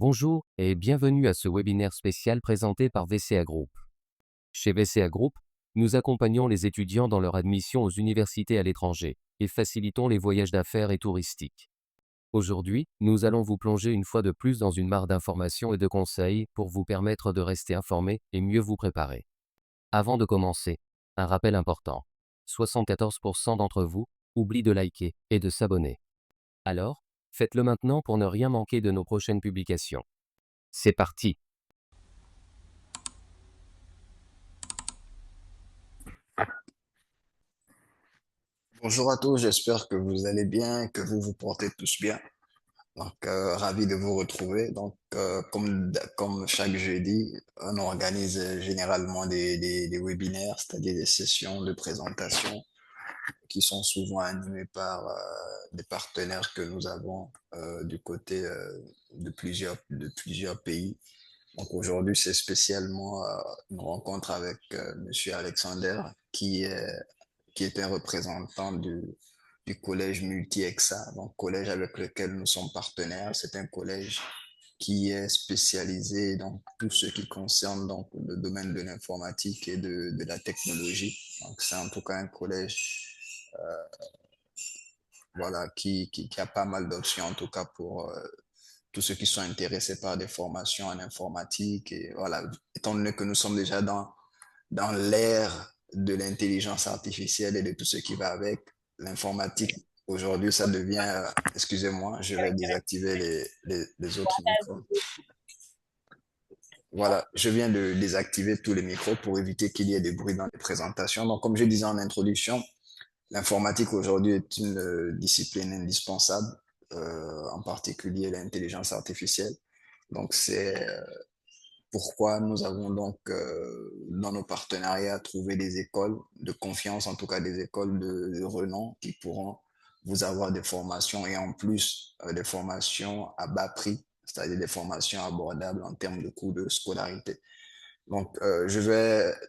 Bonjour et bienvenue à ce webinaire spécial présenté par VCA Group. Chez VCA Group, nous accompagnons les étudiants dans leur admission aux universités à l'étranger et facilitons les voyages d'affaires et touristiques. Aujourd'hui, nous allons vous plonger une fois de plus dans une mare d'informations et de conseils pour vous permettre de rester informés et mieux vous préparer. Avant de commencer, un rappel important. 74% d'entre vous oublient de liker et de s'abonner. Alors, faites-le maintenant pour ne rien manquer de nos prochaines publications. C'est parti! Bonjour à tous, j'espère que vous allez bien, que vous vous portez tous bien. Ravi de vous retrouver. Comme chaque jeudi, on organise généralement des webinaires, c'est-à-dire des sessions de présentation qui sont souvent animées par des partenaires que nous avons du côté de plusieurs pays. Donc aujourd'hui, c'est spécialement une rencontre avec Monsieur Alexander, qui est un représentant du collège Multi-EXA, donc collège avec lequel nous sommes partenaires. C'est un collège qui est spécialisé dans tout ce qui concerne donc le domaine de l'informatique et de la technologie. Donc c'est en tout cas un collège voilà, qui a pas mal d'options en tout cas pour tous ceux qui sont intéressés par des formations en informatique. Et voilà, étant donné que nous sommes déjà dans l'ère de l'intelligence artificielle et de tout ce qui va avec, l'informatique, aujourd'hui, ça devient... excusez-moi, je vais désactiver les autres micros. Voilà, je viens de désactiver tous les micros pour éviter qu'il y ait des bruits dans les présentations. Donc, comme je disais en introduction, l'informatique aujourd'hui est une discipline indispensable, en particulier l'intelligence artificielle. Donc, c'est pourquoi nous avons donc dans nos partenariats trouvé des écoles de confiance, en tout cas des écoles de renom qui pourront vous avoir des formations et en plus des formations à bas prix, c'est-à-dire des formations abordables en termes de coûts de scolarité. Donc,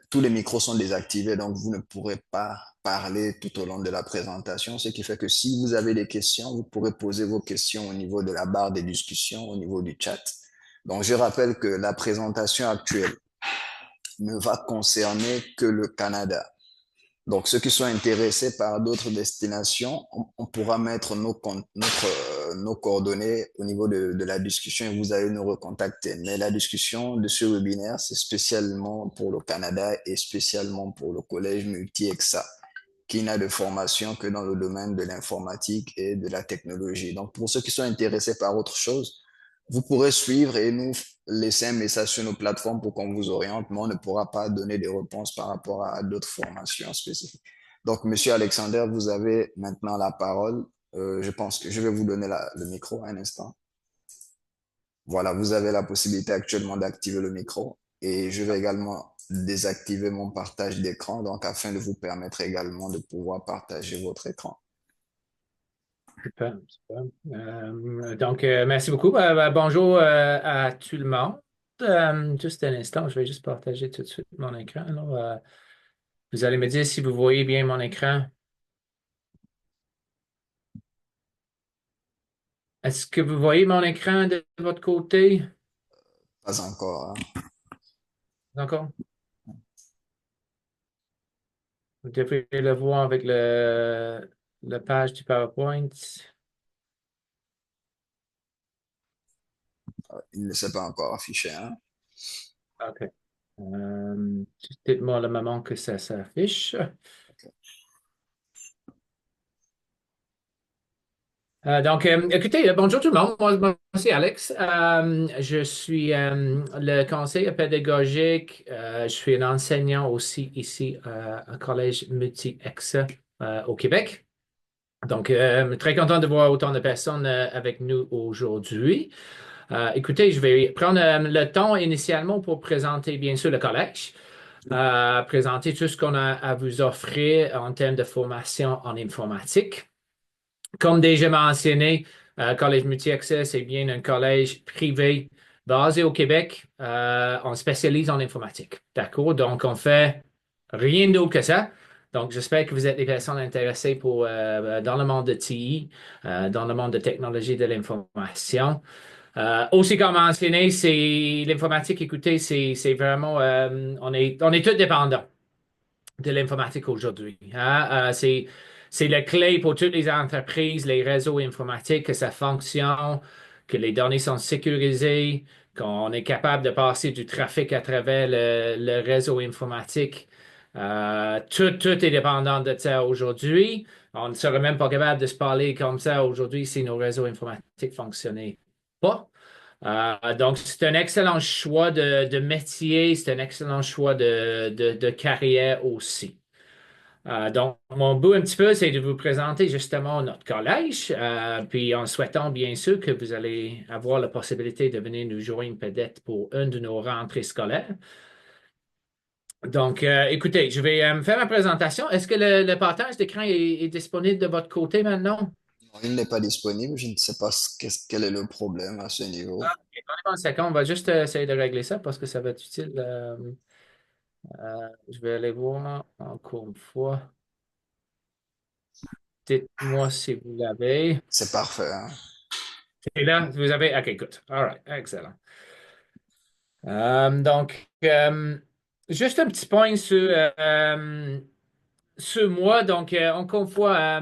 tous les micros sont désactivés, donc vous ne pourrez pas parler tout au long de la présentation, ce qui fait que si vous avez des questions, vous pourrez poser vos questions au niveau de la barre des discussions, au niveau du chat. Donc, je rappelle que la présentation actuelle ne va concerner que le Canada. Donc, ceux qui sont intéressés par d'autres destinations, on pourra mettre nos coordonnées au niveau de la discussion et vous allez nous recontacter. Mais la discussion de ce webinaire, c'est spécialement pour le Canada et spécialement pour le collège Multi-EXA, qui n'a de formation que dans le domaine de l'informatique et de la technologie. Donc, pour ceux qui sont intéressés par autre chose, vous pourrez suivre et nous laisser un message sur nos plateformes pour qu'on vous oriente, mais on ne pourra pas donner des réponses par rapport à d'autres formations spécifiques. Donc, Monsieur Alexander, vous avez maintenant la parole. Je pense que je vais vous donner le micro un instant. Voilà, vous avez la possibilité actuellement d'activer le micro et je vais également désactiver mon partage d'écran, donc afin de vous permettre également de pouvoir partager votre écran. Super, super. Merci beaucoup. Bonjour à tout le monde. Juste un instant, je vais juste partager tout de suite mon écran. Alors, vous allez me dire si vous voyez bien mon écran. Est-ce que vous voyez mon écran de votre côté? Pas encore, hein? D'accord. Vous devez le voir avec la page du PowerPoint. Il ne s'est pas encore affiché, hein? OK. Dites-moi le moment que ça s'affiche. Écoutez, bonjour tout le monde. Moi, c'est Alex. Je suis le conseiller pédagogique. Je suis un enseignant aussi ici au Collège Multi-EXA au Québec. Donc, très content de voir autant de personnes avec nous aujourd'hui. Écoutez, je vais prendre le temps initialement pour présenter bien sûr le collège, présenter tout ce qu'on a à vous offrir en termes de formation en informatique. Comme déjà mentionné, Collège Multi-Accès, c'est bien un collège privé basé au Québec. On spécialise en informatique. D'accord? Donc, on fait rien d'autre que ça. Donc, j'espère que vous êtes des personnes intéressées dans le monde de TI, dans le monde de technologie de l'information. Aussi comme mentionné, c'est l'informatique, écoutez, c'est vraiment, on est tous dépendants de l'informatique aujourd'hui, hein. C'est la clé pour toutes les entreprises, les réseaux informatiques, que ça fonctionne, que les données sont sécurisées, qu'on est capable de passer du trafic à travers le réseau informatique. Tout est dépendant de ça aujourd'hui. On ne serait même pas capable de se parler comme ça aujourd'hui si nos réseaux informatiques fonctionnaient pas. Donc, c'est un excellent choix de métier, c'est un excellent choix de carrière aussi. Donc, mon but un petit peu, c'est de vous présenter justement notre collège, puis en souhaitant bien sûr que vous allez avoir la possibilité de venir nous joindre peut-être pour une de nos rentrées scolaires. Donc, écoutez, je vais me faire ma présentation. Est-ce que le partage d'écran est disponible de votre côté maintenant? Non, il n'est pas disponible. Je ne sais pas quel est le problème à ce niveau. Donnez-moi une seconde, on va juste essayer de régler ça parce que ça va être utile. Je vais aller voir encore une fois. Dites-moi si vous l'avez. C'est parfait, hein. Et là, vous avez. OK, good. All right, excellent. Donc, juste un petit point sur moi. Donc, encore une fois,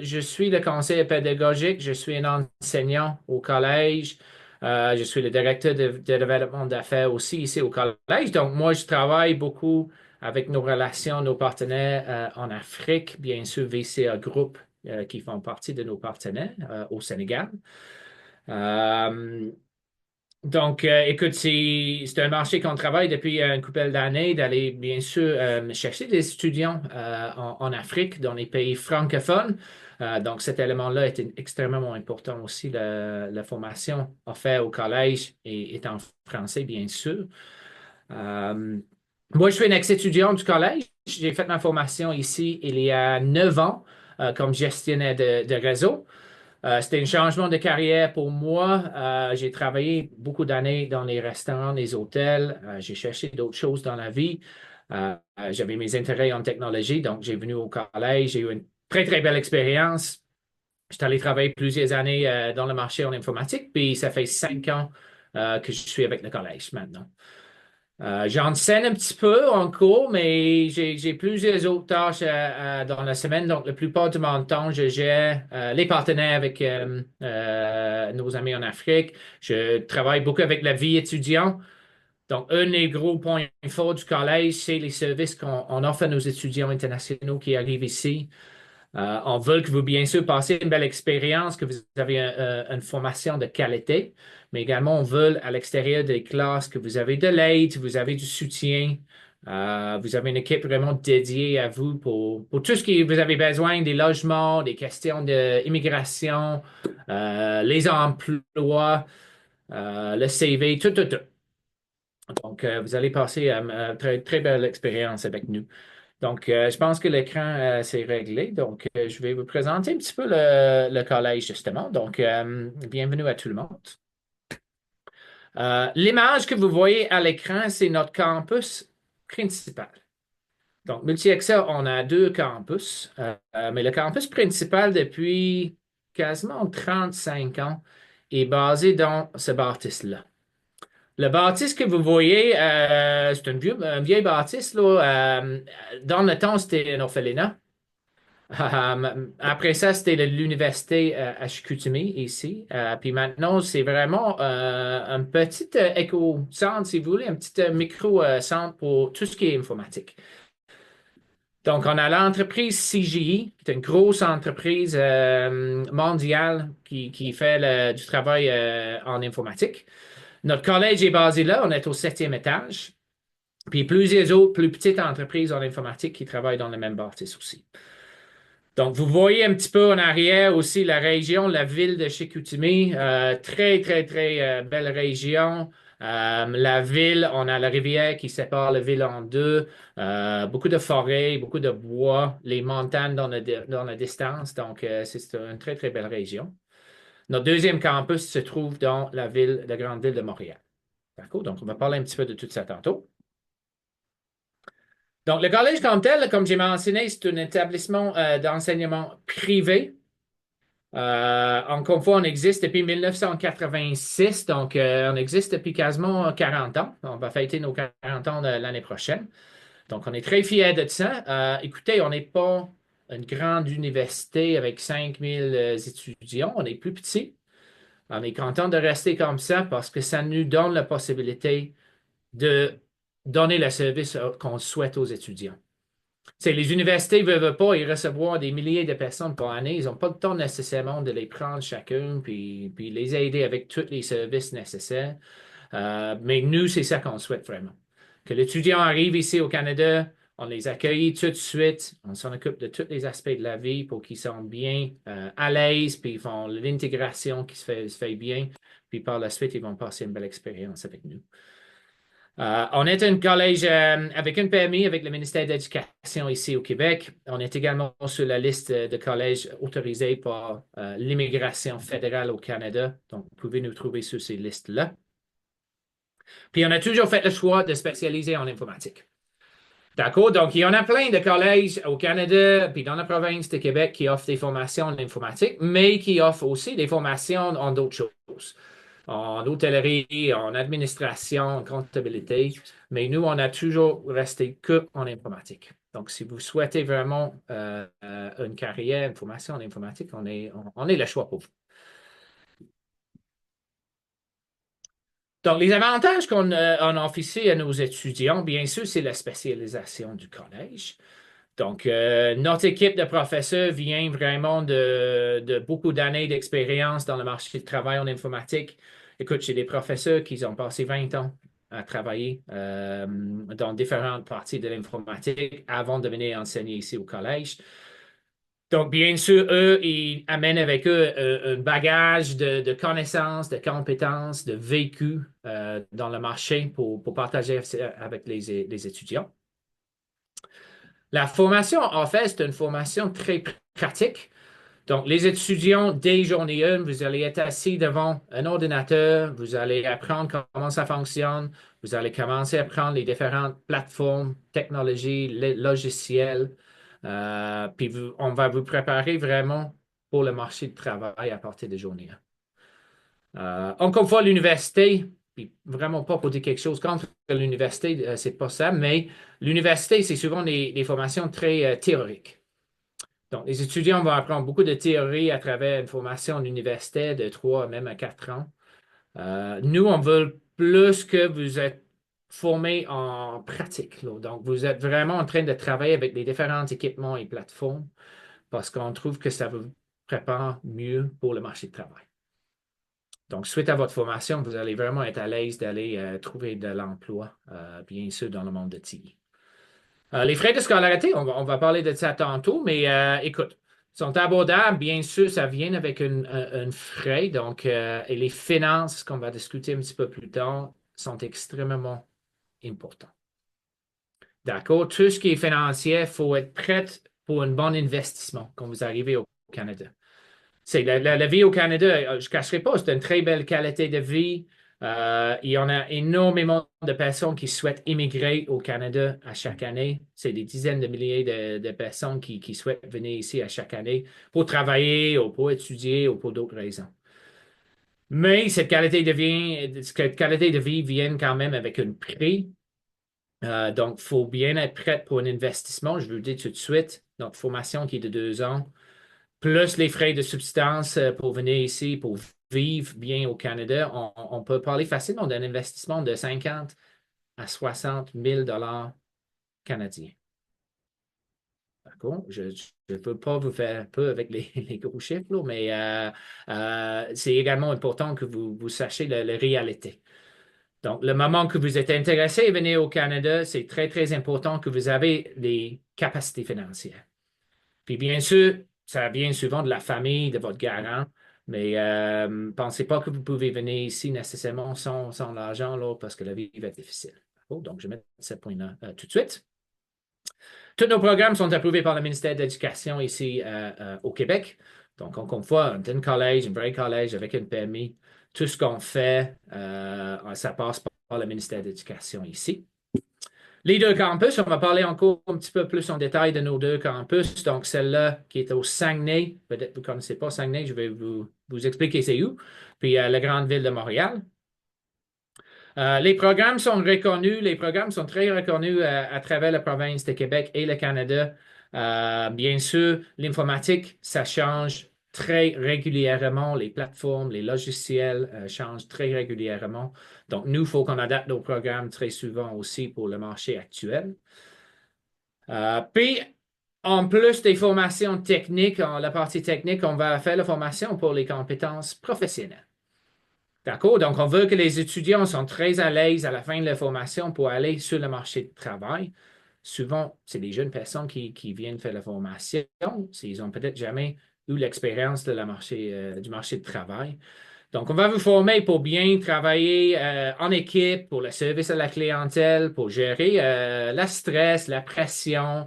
je suis le conseiller pédagogique, je suis un enseignant au collège. Je suis le directeur de développement d'affaires aussi ici au collège. Donc, moi, je travaille beaucoup avec nos relations, nos partenaires en Afrique, bien sûr, VCA Group, qui font partie de nos partenaires au Sénégal. Euh, donc, écoute, c'est un marché qu'on travaille depuis une couple d'années, d'aller bien sûr chercher des étudiants en Afrique, dans les pays francophones. Donc, cet élément-là est extrêmement important aussi. La formation offerte au collège est en français, bien sûr. Euh, Moi, je suis un ex-étudiant du collège. J'ai fait ma formation ici il y a 9 ans comme gestionnaire de réseau. C'était un changement de carrière pour moi. J'ai travaillé beaucoup d'années dans les restaurants, les hôtels. J'ai cherché d'autres choses dans la vie. J'avais mes intérêts en technologie, donc j'ai venu au collège. J'ai eu une très, très belle expérience. J'étais allé travailler plusieurs années dans le marché en informatique, puis ça fait 5 ans que je suis avec le collège maintenant. J'enseigne un petit peu en cours, mais j'ai plusieurs autres tâches dans la semaine. Donc, la plupart de mon temps, je gère les partenaires avec nos amis en Afrique. Je travaille beaucoup avec la vie étudiante. Donc, un des gros points forts du collège, c'est les services qu'on offre à nos étudiants internationaux qui arrivent ici. On veut que vous, bien sûr, passiez une belle expérience, que vous avez une formation de qualité, mais également, on veut à l'extérieur des classes que vous avez de l'aide, vous avez du soutien, vous avez une équipe vraiment dédiée à vous pour tout ce que vous avez besoin, des logements, des questions d'immigration, les emplois, le CV, tout, tout, tout. Donc, vous allez passer une très, très belle expérience avec nous. Donc, je pense que l'écran s'est réglé. Donc, je vais vous présenter un petit peu le collège, justement. Donc, bienvenue à tout le monde. L'image que vous voyez à l'écran, c'est notre campus principal. Donc, Multi-Excel, on a deux campus, mais le campus principal, depuis quasiment 35 ans, est basé dans ce bâtisse-là. Le bâtisse que vous voyez, c'est un vieil bâtisse, là. Dans le temps, c'était un orphelinat. Après ça, c'était l'université à Chicoutimi, ici. Puis maintenant, c'est vraiment un petit éco-centre, si vous voulez, un petit micro-centre pour tout ce qui est informatique. Donc, on a l'entreprise CGI, qui est une grosse entreprise mondiale qui fait du travail en informatique. Notre collège est basé là, on est au 7e étage. Puis plusieurs autres plus petites entreprises en informatique qui travaillent dans le même bâtisse aussi. Donc, vous voyez un petit peu en arrière aussi la région, la ville de Chicoutimi. Très, très, très belle région. La ville, on a la rivière qui sépare la ville en deux. Beaucoup de forêts, beaucoup de bois, les montagnes dans la distance. Donc, c'est une très, très belle région. Notre deuxième campus se trouve dans la grande ville de Montréal. D'accord? Donc, on va parler un petit peu de tout ça tantôt. Donc, le collège comme tel, comme j'ai mentionné, c'est un établissement d'enseignement privé. Encore une fois, on existe depuis 1986, donc on existe depuis quasiment 40 ans. On va fêter nos 40 ans l'année prochaine. Donc, on est très fiers de ça. Écoutez, on n'est pas une grande université avec 5000 étudiants. On est plus petit. On est content de rester comme ça parce que ça nous donne la possibilité de donner le service qu'on souhaite aux étudiants. C'est les universités ne veulent pas y recevoir des milliers de personnes par année. Ils n'ont pas le temps nécessairement de les prendre chacun puis les aider avec tous les services nécessaires. Mais nous, c'est ça qu'on souhaite vraiment. Que l'étudiant arrive ici au Canada, on les accueille tout de suite, on s'en occupe de tous les aspects de la vie pour qu'ils soient bien à l'aise, puis ils font l'intégration qui se fait bien, puis par la suite, ils vont passer une belle expérience avec nous. On est un collège avec une PMI avec le ministère de l'Éducation ici au Québec. On est également sur la liste de collèges autorisés par l'immigration fédérale au Canada. Donc, vous pouvez nous trouver sur ces listes-là. Puis, on a toujours fait le choix de spécialiser en informatique. D'accord? Donc, il y en a plein de collèges au Canada, puis dans la province de Québec qui offrent des formations en informatique, mais qui offrent aussi des formations en d'autres choses. En hôtellerie, en administration, en comptabilité. Mais nous, on a toujours resté que en informatique. Donc, si vous souhaitez vraiment une carrière, une formation en informatique, on est le choix pour vous. Donc, les avantages qu'on offre ici à nos étudiants, bien sûr, c'est la spécialisation du collège. Donc, notre équipe de professeurs vient vraiment de beaucoup d'années d'expérience dans le marché du travail en informatique. Écoute, j'ai des professeurs qui ont passé 20 ans à travailler dans différentes parties de l'informatique avant de venir enseigner ici au collège. Donc, bien sûr, eux, ils amènent avec eux un bagage de connaissances, de compétences, de vécu dans le marché pour partager avec les étudiants. La formation, en fait, c'est une formation très pratique. Donc, les étudiants, dès journée 1, vous allez être assis devant un ordinateur, vous allez apprendre comment ça fonctionne, vous allez commencer à apprendre les différentes plateformes, technologies, les logiciels, puis on va vous préparer vraiment pour le marché du travail à partir de journée 1. Encore une fois, l'université, puis vraiment pas pour dire quelque chose contre l'université, c'est pas ça, mais l'université, c'est souvent des formations très théoriques. Donc, les étudiants vont apprendre beaucoup de théorie à travers une formation universitaire de 3 même à 4 ans. Nous, on veut plus que vous êtes formés en pratique, là. Donc, vous êtes vraiment en train de travailler avec les différents équipements et plateformes parce qu'on trouve que ça vous prépare mieux pour le marché du travail. Donc, suite à votre formation, vous allez vraiment être à l'aise d'aller trouver de l'emploi, bien sûr, dans le monde de TI. Les frais de scolarité, on va parler de ça tantôt, mais écoute, sont abordables. Bien sûr, ça vient avec un frais. Donc, et les finances, qu'on va discuter un petit peu plus tard, sont extrêmement importants. D'accord? Tout ce qui est financier, il faut être prêt pour un bon investissement quand vous arrivez au Canada. C'est la vie au Canada, je ne cacherai pas, c'est une très belle qualité de vie. Il y en a énormément de personnes qui souhaitent immigrer au Canada à chaque année. C'est des dizaines de milliers de personnes qui souhaitent venir ici à chaque année pour travailler ou pour étudier ou pour d'autres raisons. Mais cette qualité de vie vient quand même avec un prix. Donc, il faut bien être prêt pour un investissement. Je vous le dis tout de suite. Notre formation qui est de 2 ans, plus les frais de subsistance pour venir ici, pour vivre bien au Canada, on peut parler facilement d'un investissement de 50 à 60 000 dollars canadiens. D'accord? Je ne veux pas vous faire peur avec les gros chiffres, là, mais c'est également important que vous sachiez la réalité. Donc, le moment que vous êtes intéressé à venir au Canada, c'est très, très important que vous avez les capacités financières. Puis bien sûr, ça vient souvent de la famille, de votre garant, mais pensez pas que vous pouvez venir ici nécessairement sans l'argent, là, parce que la vie va être difficile. Donc, je vais mettre ce point-là tout de suite. Tous nos programmes sont approuvés par le ministère de l'Éducation ici au Québec. Donc, encore une fois, un collège, un vrai collège avec une PMI. Tout ce qu'on fait, ça passe par le ministère de l'Éducation ici. Les deux campus, on va parler encore un petit peu plus en détail de nos deux campus. Donc, celle-là qui est au Saguenay, peut-être que vous ne connaissez pas Saguenay, je vais vous expliquer c'est où. Puis, la grande ville de Montréal. Les programmes sont reconnus, les programmes sont très reconnus à travers la province de Québec et le Canada. Bien sûr, l'informatique, ça change très régulièrement. Les plateformes, les logiciels changent très régulièrement. Donc, nous, il faut qu'on adapte nos programmes très souvent aussi pour le marché actuel. Puis, en plus des formations techniques, la partie technique, on va faire la formation pour les compétences professionnelles. D'accord? Donc, on veut que les étudiants soient très à l'aise à la fin de la formation pour aller sur le marché du travail. Souvent, c'est des jeunes personnes qui viennent faire la formation. Ils n'ont peut-être jamais eu l'expérience du marché du travail. Donc, on va vous former pour bien travailler en équipe, pour le service à la clientèle, pour gérer la stress, la pression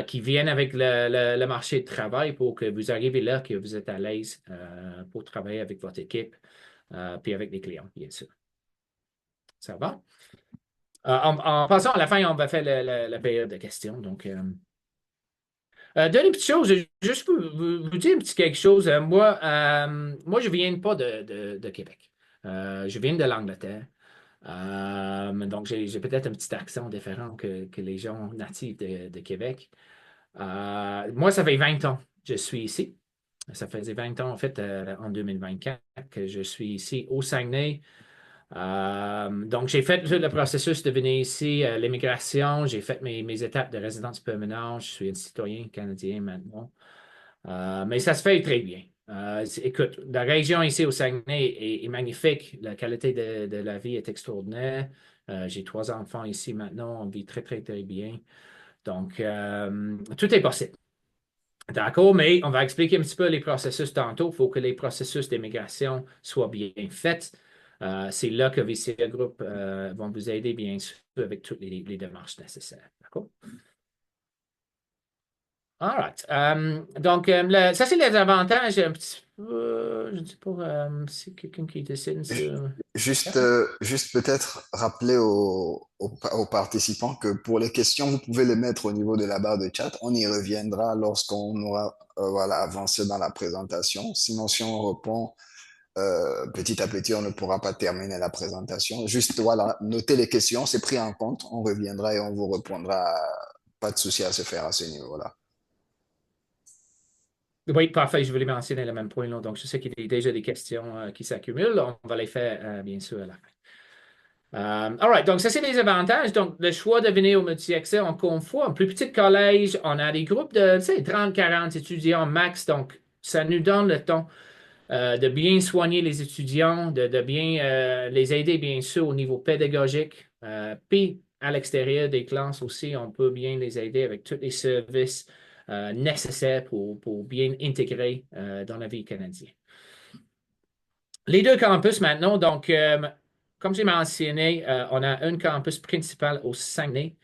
qui viennent avec le marché du travail pour que vous arriviez là, que vous êtes à l'aise pour travailler avec votre équipe puis avec les clients, bien sûr. Ça va? En passant à la fin, on va faire la période de questions. Donc, dernière petite chose, juste pour vous dire un petit quelque chose. Moi, je ne viens pas de Québec. Je viens de l'Angleterre. Donc, j'ai peut-être un petit accent différent que les gens natifs de Québec. Moi, ça fait 20 ans que je suis ici. Ça faisait 20 ans, en fait, en 2024, que je suis ici au Saguenay. Donc, j'ai fait le processus de venir ici, l'immigration. J'ai fait mes étapes de résidence permanente. Je suis un citoyen canadien maintenant. Mais ça se fait très bien. Écoute, la région ici au Saguenay est magnifique. La qualité de la vie est extraordinaire. J'ai 3 enfants ici maintenant. On vit très, très, très bien. Donc, tout est possible. D'accord, mais on va expliquer un petit peu les processus tantôt. Il faut que les processus d'immigration soient bien faits. C'est là que VCA Group vont vous aider, bien sûr, avec toutes les démarches nécessaires. D'accord? All right. Donc, ça, c'est les avantages un petit peu. Je ne sais pas si quelqu'un qui décide sur. Juste peut-être rappeler aux participants que pour les questions, vous pouvez les mettre au niveau de la barre de chat. On y reviendra lorsqu'on aura voilà, avancé dans la présentation. Sinon, si on répond petit à petit, on ne pourra pas terminer la présentation. Juste, voilà, notez les questions, c'est pris en compte. On reviendra et on vous répondra. Pas de souci à se faire à ce niveau-là. Oui, parfait. Je voulais mentionner le même point là. Donc, je sais qu'il y a déjà des questions qui s'accumulent. On va les faire, bien sûr, à la fin. All right. Donc, ça, c'est les avantages. Donc, le choix de venir au multi-accès, encore une fois, un plus petit collège, on a des groupes de, tu sais, 30, 40 étudiants max. Donc, ça nous donne le temps de bien soigner les étudiants, de bien les aider, bien sûr, au niveau pédagogique. Puis, à l'extérieur des classes aussi, on peut bien les aider avec tous les services nécessaires pour bien intégrer dans la vie canadienne. Les deux campus maintenant, donc, comme j'ai mentionné, on a un campus principal au Saguenay,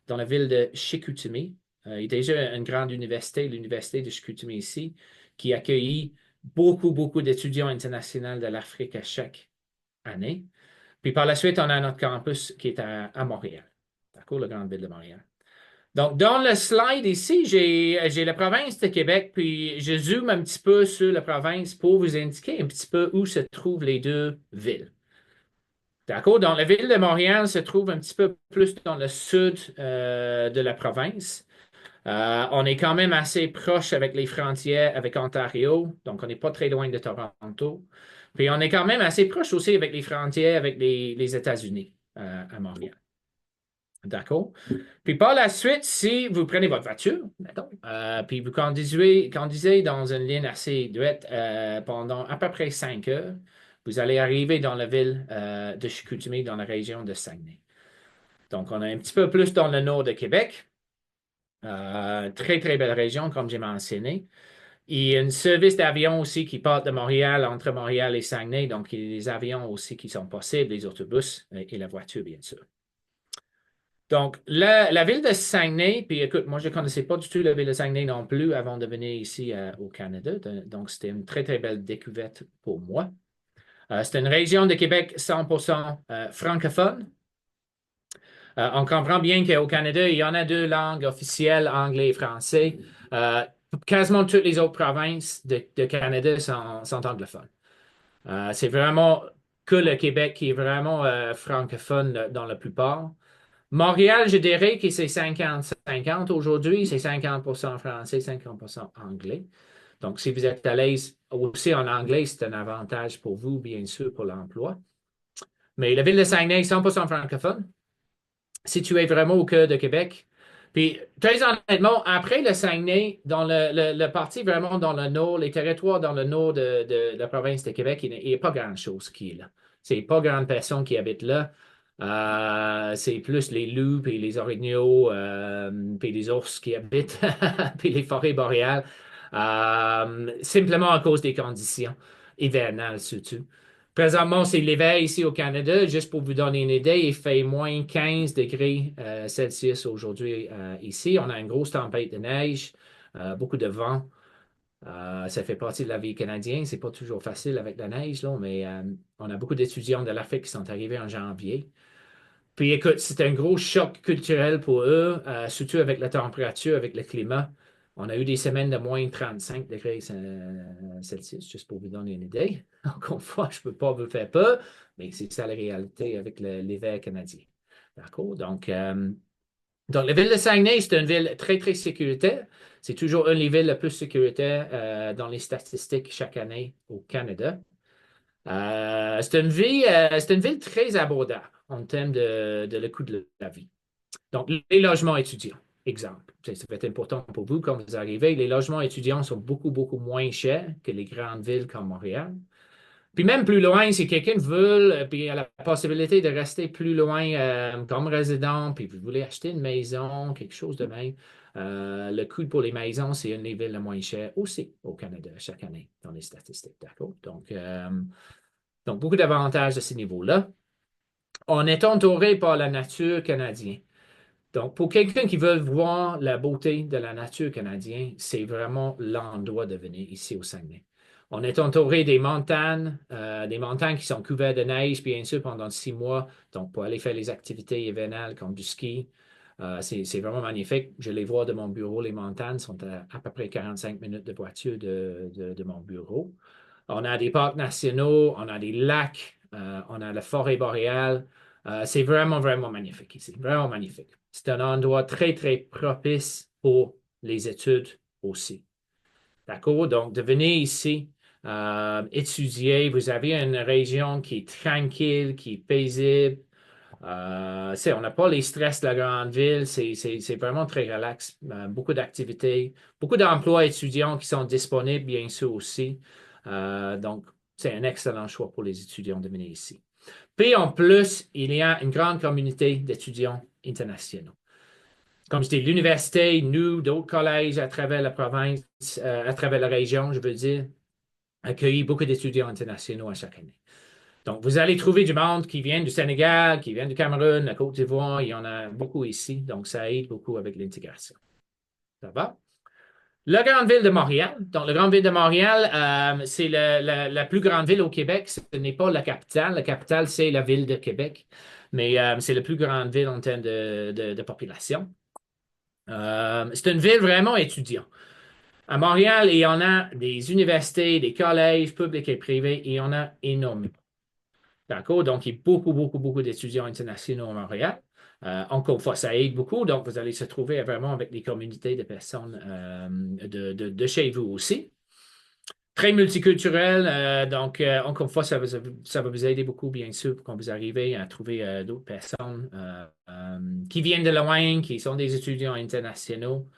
dans la ville de Chicoutimi. Il y a déjà une grande université, l'Université de Chicoutimi ici, qui accueille beaucoup, beaucoup d'étudiants internationaux de l'Afrique à chaque année. Puis par la suite, on a notre campus qui est à Montréal, d'accord, la grande ville de Montréal. Donc, dans le slide ici, j'ai la province de Québec, puis je zoome un petit peu sur la province pour vous indiquer un petit peu où se trouvent les deux villes. D'accord? Donc, la ville de Montréal se trouve un petit peu plus dans le sud de la province. On est quand même assez proche avec les frontières avec Ontario, donc on n'est pas très loin de Toronto. Puis on est quand même assez proche aussi avec les frontières avec les États-Unis à Montréal. D'accord? Puis par la suite, si vous prenez votre voiture, puis vous conduisez dans une ligne assez droite pendant à peu près 5 heures, vous allez arriver dans la ville de Chicoutimi, dans la région de Saguenay. Donc, on est un petit peu plus dans le nord de Québec. Très, très belle région, comme j'ai mentionné. Il y a un service d'avion aussi qui part de Montréal, entre Montréal et Saguenay. Donc, il y a des avions aussi qui sont possibles, les autobus et la voiture, bien sûr. Donc, la ville de Saguenay, puis écoute, moi, je ne connaissais pas du tout la ville de Saguenay non plus avant de venir ici au Canada. Donc, c'était une très, très belle découverte pour moi. C'est une région de Québec 100% francophone. On comprend bien qu'au Canada, il y en a deux langues officielles, anglais et français. Euh, Quasiment toutes les autres provinces de Canada sont anglophones. C'est vraiment que le Québec qui est vraiment francophone dans la plupart. Montréal, je dirais que c'est 50-50 aujourd'hui. C'est 50% français, 50% anglais. Donc, si vous êtes à l'aise aussi en anglais, c'est un avantage pour vous, bien sûr, pour l'emploi. Mais la ville de Saguenay, 100% francophone, située vraiment au cœur de Québec. Puis, très honnêtement, après le Saguenay, dans le parti vraiment dans le nord, les territoires dans le nord de la province de Québec, il n'y a pas grand-chose qui est là. C'est pas grande personne qui habite là. C'est plus les loups, puis les orignaux, puis les ours qui habitent, puis les forêts boréales. Simplement à cause des conditions hivernales, surtout. Présentement, c'est l'hiver ici au Canada. Juste pour vous donner une idée, il fait moins 15 degrés Celsius aujourd'hui ici. On a une grosse tempête de neige, beaucoup de vent. Ça fait partie de la vie canadienne. C'est pas toujours facile avec la neige, là, mais on a beaucoup d'étudiants de l'Afrique qui sont arrivés en janvier. Puis écoute, c'est un gros choc culturel pour eux, surtout avec la température, avec le climat. On a eu des semaines de moins 35 degrés Celsius, juste pour vous donner une idée. Encore une fois, je ne peux pas vous faire peur, mais c'est ça la réalité avec l'hiver canadien. D'accord? Donc, la ville de Saguenay, c'est une ville très, très sécuritaire. C'est toujours une des villes les plus sécuritaires dans les statistiques chaque année au Canada. C'est une ville très abordable en termes de le coût de la vie. Donc, les logements étudiants, exemple. Ça va être important pour vous quand vous arrivez. Les logements étudiants sont beaucoup, beaucoup moins chers que les grandes villes comme Montréal. Puis même plus loin, si quelqu'un veut, puis a la possibilité de rester plus loin comme résident, puis vous voulez acheter une maison, quelque chose de même, le coût pour les maisons, c'est une des villes les moins chères aussi au Canada chaque année dans les statistiques, d'accord? Donc, beaucoup d'avantages à ce niveau-là. On est entouré par la nature canadienne. Donc, pour quelqu'un qui veut voir la beauté de la nature canadienne, c'est vraiment l'endroit de venir ici au Saguenay. On est entouré des montagnes qui sont couvertes de neige, bien sûr, pendant 6 mois. Donc, pour aller faire les activités hivernales comme du ski, c'est vraiment magnifique. Je les vois de mon bureau. Les montagnes sont à peu près 45 minutes de voiture de mon bureau. On a des parcs nationaux, on a des lacs, on a la forêt boréale. C'est vraiment, vraiment magnifique ici. Vraiment magnifique. C'est un endroit très, très propice pour les études aussi. D'accord? Donc, de venir ici, étudier, vous avez une région qui est tranquille, qui est paisible. On n'a pas les stress de la grande ville. C'est vraiment très relax. Beaucoup d'activités, beaucoup d'emplois étudiants qui sont disponibles, bien sûr aussi. Donc, c'est un excellent choix pour les étudiants de venir ici. Puis en plus, il y a une grande communauté d'étudiants internationaux. Comme je dis, l'université, nous, d'autres collèges à travers la province, à travers la région, je veux dire, accueillent beaucoup d'étudiants internationaux à chaque année. Donc, vous allez trouver du monde qui vient du Sénégal, qui vient du Cameroun, de la Côte d'Ivoire. Il y en a beaucoup ici. Donc, ça aide beaucoup avec l'intégration. Ça va? La grande ville de Montréal. Donc, la grande ville de Montréal, c'est la plus grande ville au Québec. Ce n'est pas la capitale. La capitale, c'est la ville de Québec. Mais c'est la plus grande ville en termes de population. C'est une ville vraiment étudiante. À Montréal, il y en a des universités, des collèges publics et privés. Il y en a énormément. D'accord? Donc, il y a beaucoup, beaucoup, beaucoup d'étudiants internationaux à Montréal. Encore une fois, ça aide beaucoup. Donc, vous allez se trouver vraiment avec des communautés de personnes de chez vous aussi. Très multiculturel. Encore une fois, ça va vous aider beaucoup, bien sûr, quand vous arrivez à trouver d'autres personnes qui viennent de loin, qui sont des étudiants internationaux.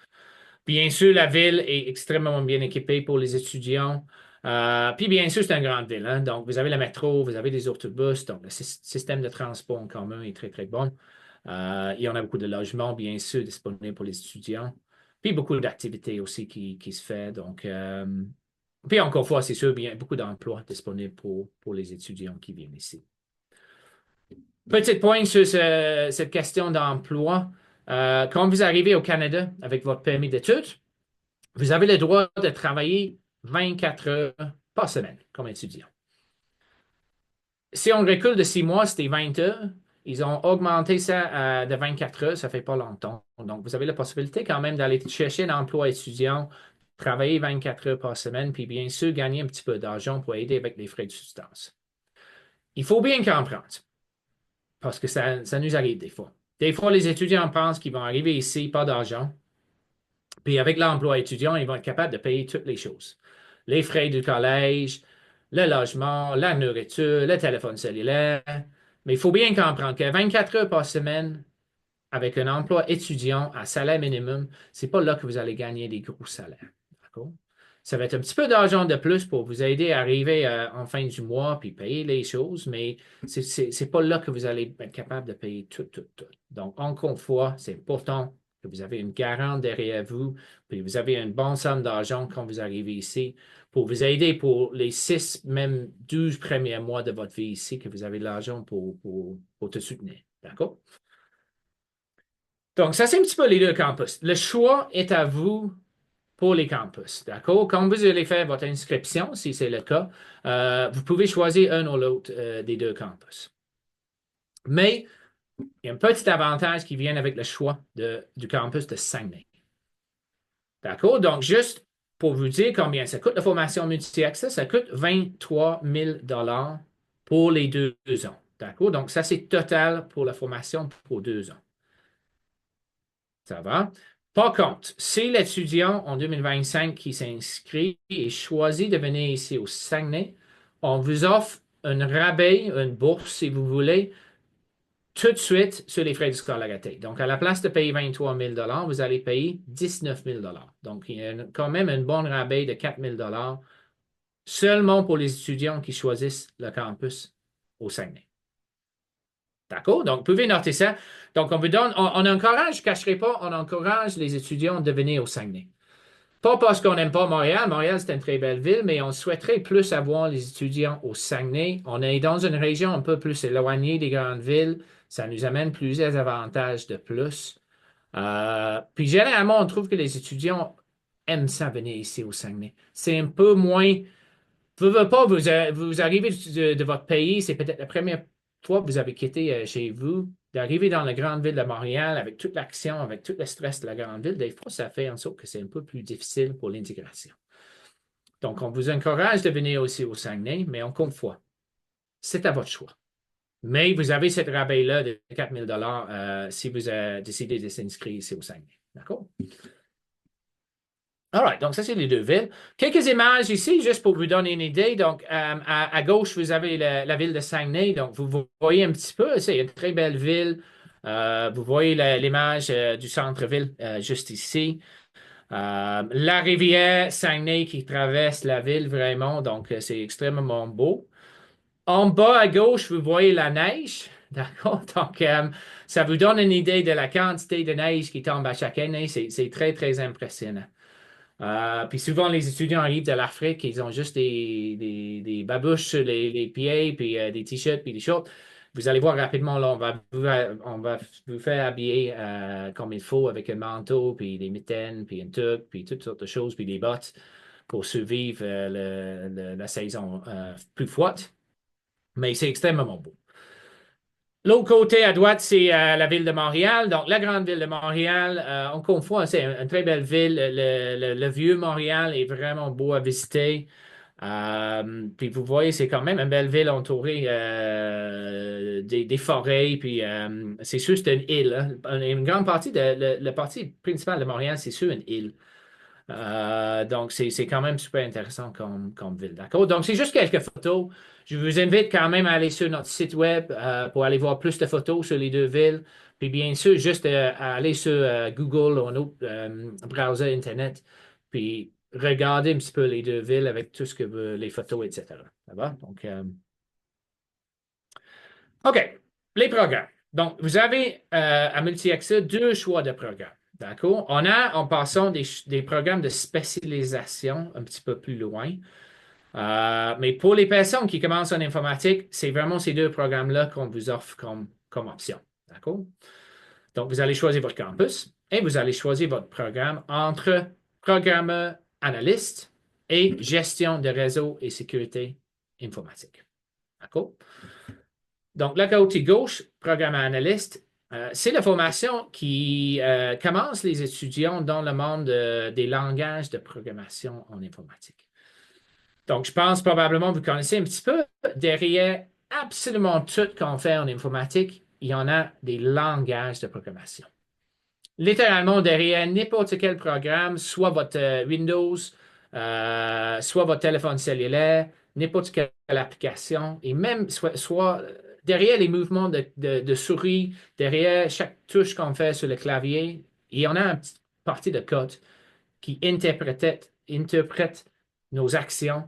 Bien sûr, la ville est extrêmement bien équipée pour les étudiants. Puis bien sûr, c'est une grande ville, hein. Donc, vous avez le métro, vous avez des autobus. Donc, le système de transport en commun est très, très bon. Il y en a beaucoup de logements, bien sûr, disponibles pour les étudiants. Puis beaucoup d'activités aussi qui se font. Donc, puis encore une fois, c'est sûr, bien, beaucoup d'emplois disponibles pour les étudiants qui viennent ici. Petit point sur cette question d'emploi. Quand vous arrivez au Canada avec votre permis d'études, vous avez le droit de travailler 24 heures par semaine comme étudiant. Si on recule de 6 mois, c'était 20 heures. ils ont augmenté ça de 24 heures, ça fait pas longtemps. Donc, vous avez la possibilité quand même d'aller chercher un emploi étudiant, travailler 24 heures par semaine, puis bien sûr, gagner un petit peu d'argent pour aider avec les frais de substance. Il faut bien comprendre, parce que ça nous arrive des fois. Des fois, les étudiants pensent qu'ils vont arriver ici, pas d'argent, puis avec l'emploi étudiant, ils vont être capables de payer toutes les choses. Les frais du collège, le logement, la nourriture, le téléphone cellulaire. Mais il faut bien comprendre que 24 heures par semaine, avec un emploi étudiant à salaire minimum, c'est pas là que vous allez gagner des gros salaires. D'accord? Ça va être un petit peu d'argent de plus pour vous aider à arriver en fin du mois puis payer les choses, mais c'est pas là que vous allez être capable de payer tout, tout, tout. Donc, encore une fois, c'est important que vous avez une garante derrière vous, puis vous avez une bonne somme d'argent quand vous arrivez ici pour vous aider pour les 6, même 12 premiers mois de votre vie ici, que vous avez de l'argent pour te soutenir. D'accord? Donc, ça, c'est un petit peu les deux campus. Le choix est à vous pour les campus. D'accord? Quand vous allez faire votre inscription, si c'est le cas, vous pouvez choisir un ou l'autre des deux campus. Mais il y a un petit avantage qui vient avec le choix du campus de Saguenay. D'accord? Donc, juste pour vous dire combien ça coûte, la formation multi-accès, ça coûte 23 000 pour les 2 ans. D'accord? Donc, ça, c'est total pour la formation pour 2 ans. Ça va? Par contre, si l'étudiant en 2025 qui s'inscrit et choisit de venir ici au Saguenay, on vous offre un rabais, une bourse, si vous voulez, tout de suite sur les frais de scolarité. Donc, à la place de payer 23 000 vous allez payer 19 000 Donc, il y a quand même un bon rabais de 4 000 seulement pour les étudiants qui choisissent le campus au Saguenay. D'accord? Donc, vous pouvez noter ça. Donc, on vous donne, on encourage, je ne cacherai pas, on encourage les étudiants de venir au Saguenay. Pas parce qu'on n'aime pas Montréal. Montréal, c'est une très belle ville, mais on souhaiterait plus avoir les étudiants au Saguenay. On est dans une région un peu plus éloignée des grandes villes. Ça nous amène plusieurs avantages de plus. Puis généralement, on trouve que les étudiants aiment ça venir ici au Saguenay. C'est un peu moins. Pas, vous arrivez de votre pays, c'est peut-être la première fois que vous avez quitté chez vous, d'arriver dans la grande ville de Montréal avec toute l'action, avec tout le stress de la grande ville, des fois, ça fait en sorte que c'est un peu plus difficile pour l'intégration. Donc, on vous encourage de venir aussi au Saguenay, mais encore une fois, c'est à votre choix. Mais vous avez cette rabais-là de 4 000 si vous décidez de s'inscrire ici au Saguenay. D'accord? All right, donc ça, c'est les deux villes. Quelques images ici, juste pour vous donner une idée. Donc, à gauche, vous avez la ville de Saguenay. Donc, vous voyez un petit peu, c'est une très belle ville. Vous voyez l'image du centre-ville juste ici. La rivière Saguenay qui traverse la ville vraiment, donc c'est extrêmement beau. En bas à gauche, vous voyez la neige. D'accord? Donc, ça vous donne une idée de la quantité de neige qui tombe à chaque année. C'est très, très impressionnant. Puis souvent, les étudiants arrivent de l'Afrique, ils ont juste des babouches sur les pieds, puis des t-shirts, puis des shorts. Vous allez voir rapidement, là, on va vous faire habiller comme il faut avec un manteau, puis des mitaines, puis une tuque, puis toutes sortes de choses, puis des bottes pour survivre la saison plus froide. Mais c'est extrêmement beau. L'autre côté à droite, c'est la ville de Montréal. Donc, la grande ville de Montréal, encore une fois, c'est une très belle ville. Le vieux Montréal est vraiment beau à visiter. Puis vous voyez, c'est quand même une belle ville entourée des forêts. Puis c'est sûr, c'est une île. Hein. Une grande partie la partie principale de Montréal, c'est sur une île. Donc, c'est quand même super intéressant comme ville. D'accord? Donc, c'est juste quelques photos. Je vous invite quand même à aller sur notre site web pour aller voir plus de photos sur les deux villes. Puis, bien sûr, juste à aller sur Google ou un autre browser Internet. Puis, regarder un petit peu les deux villes avec tout ce que les photos, etc. Ça va? Donc, OK. Les programmes. Donc, vous avez à Multi-Accès deux choix de programmes. D'accord? On a, en passant, des programmes de spécialisation un petit peu plus loin. Mais pour les personnes qui commencent en informatique, c'est vraiment ces deux programmes-là qu'on vous offre comme option. D'accord? Donc, vous allez choisir votre campus et vous allez choisir votre programme entre programmeur analyste et gestion de réseau et sécurité informatique. D'accord? Donc, le côté gauche, programme analyste, c'est la formation qui commence les étudiants dans le monde des langages de programmation en informatique. Donc, je pense probablement que vous connaissez un petit peu. Derrière absolument tout qu'on fait en informatique, il y en a des langages de programmation. Littéralement, derrière n'importe quel programme, soit votre Windows, soit votre téléphone cellulaire, n'importe quelle application, et même soit derrière les mouvements de souris, derrière chaque touche qu'on fait sur le clavier, il y en a une petite partie de code qui interprète nos actions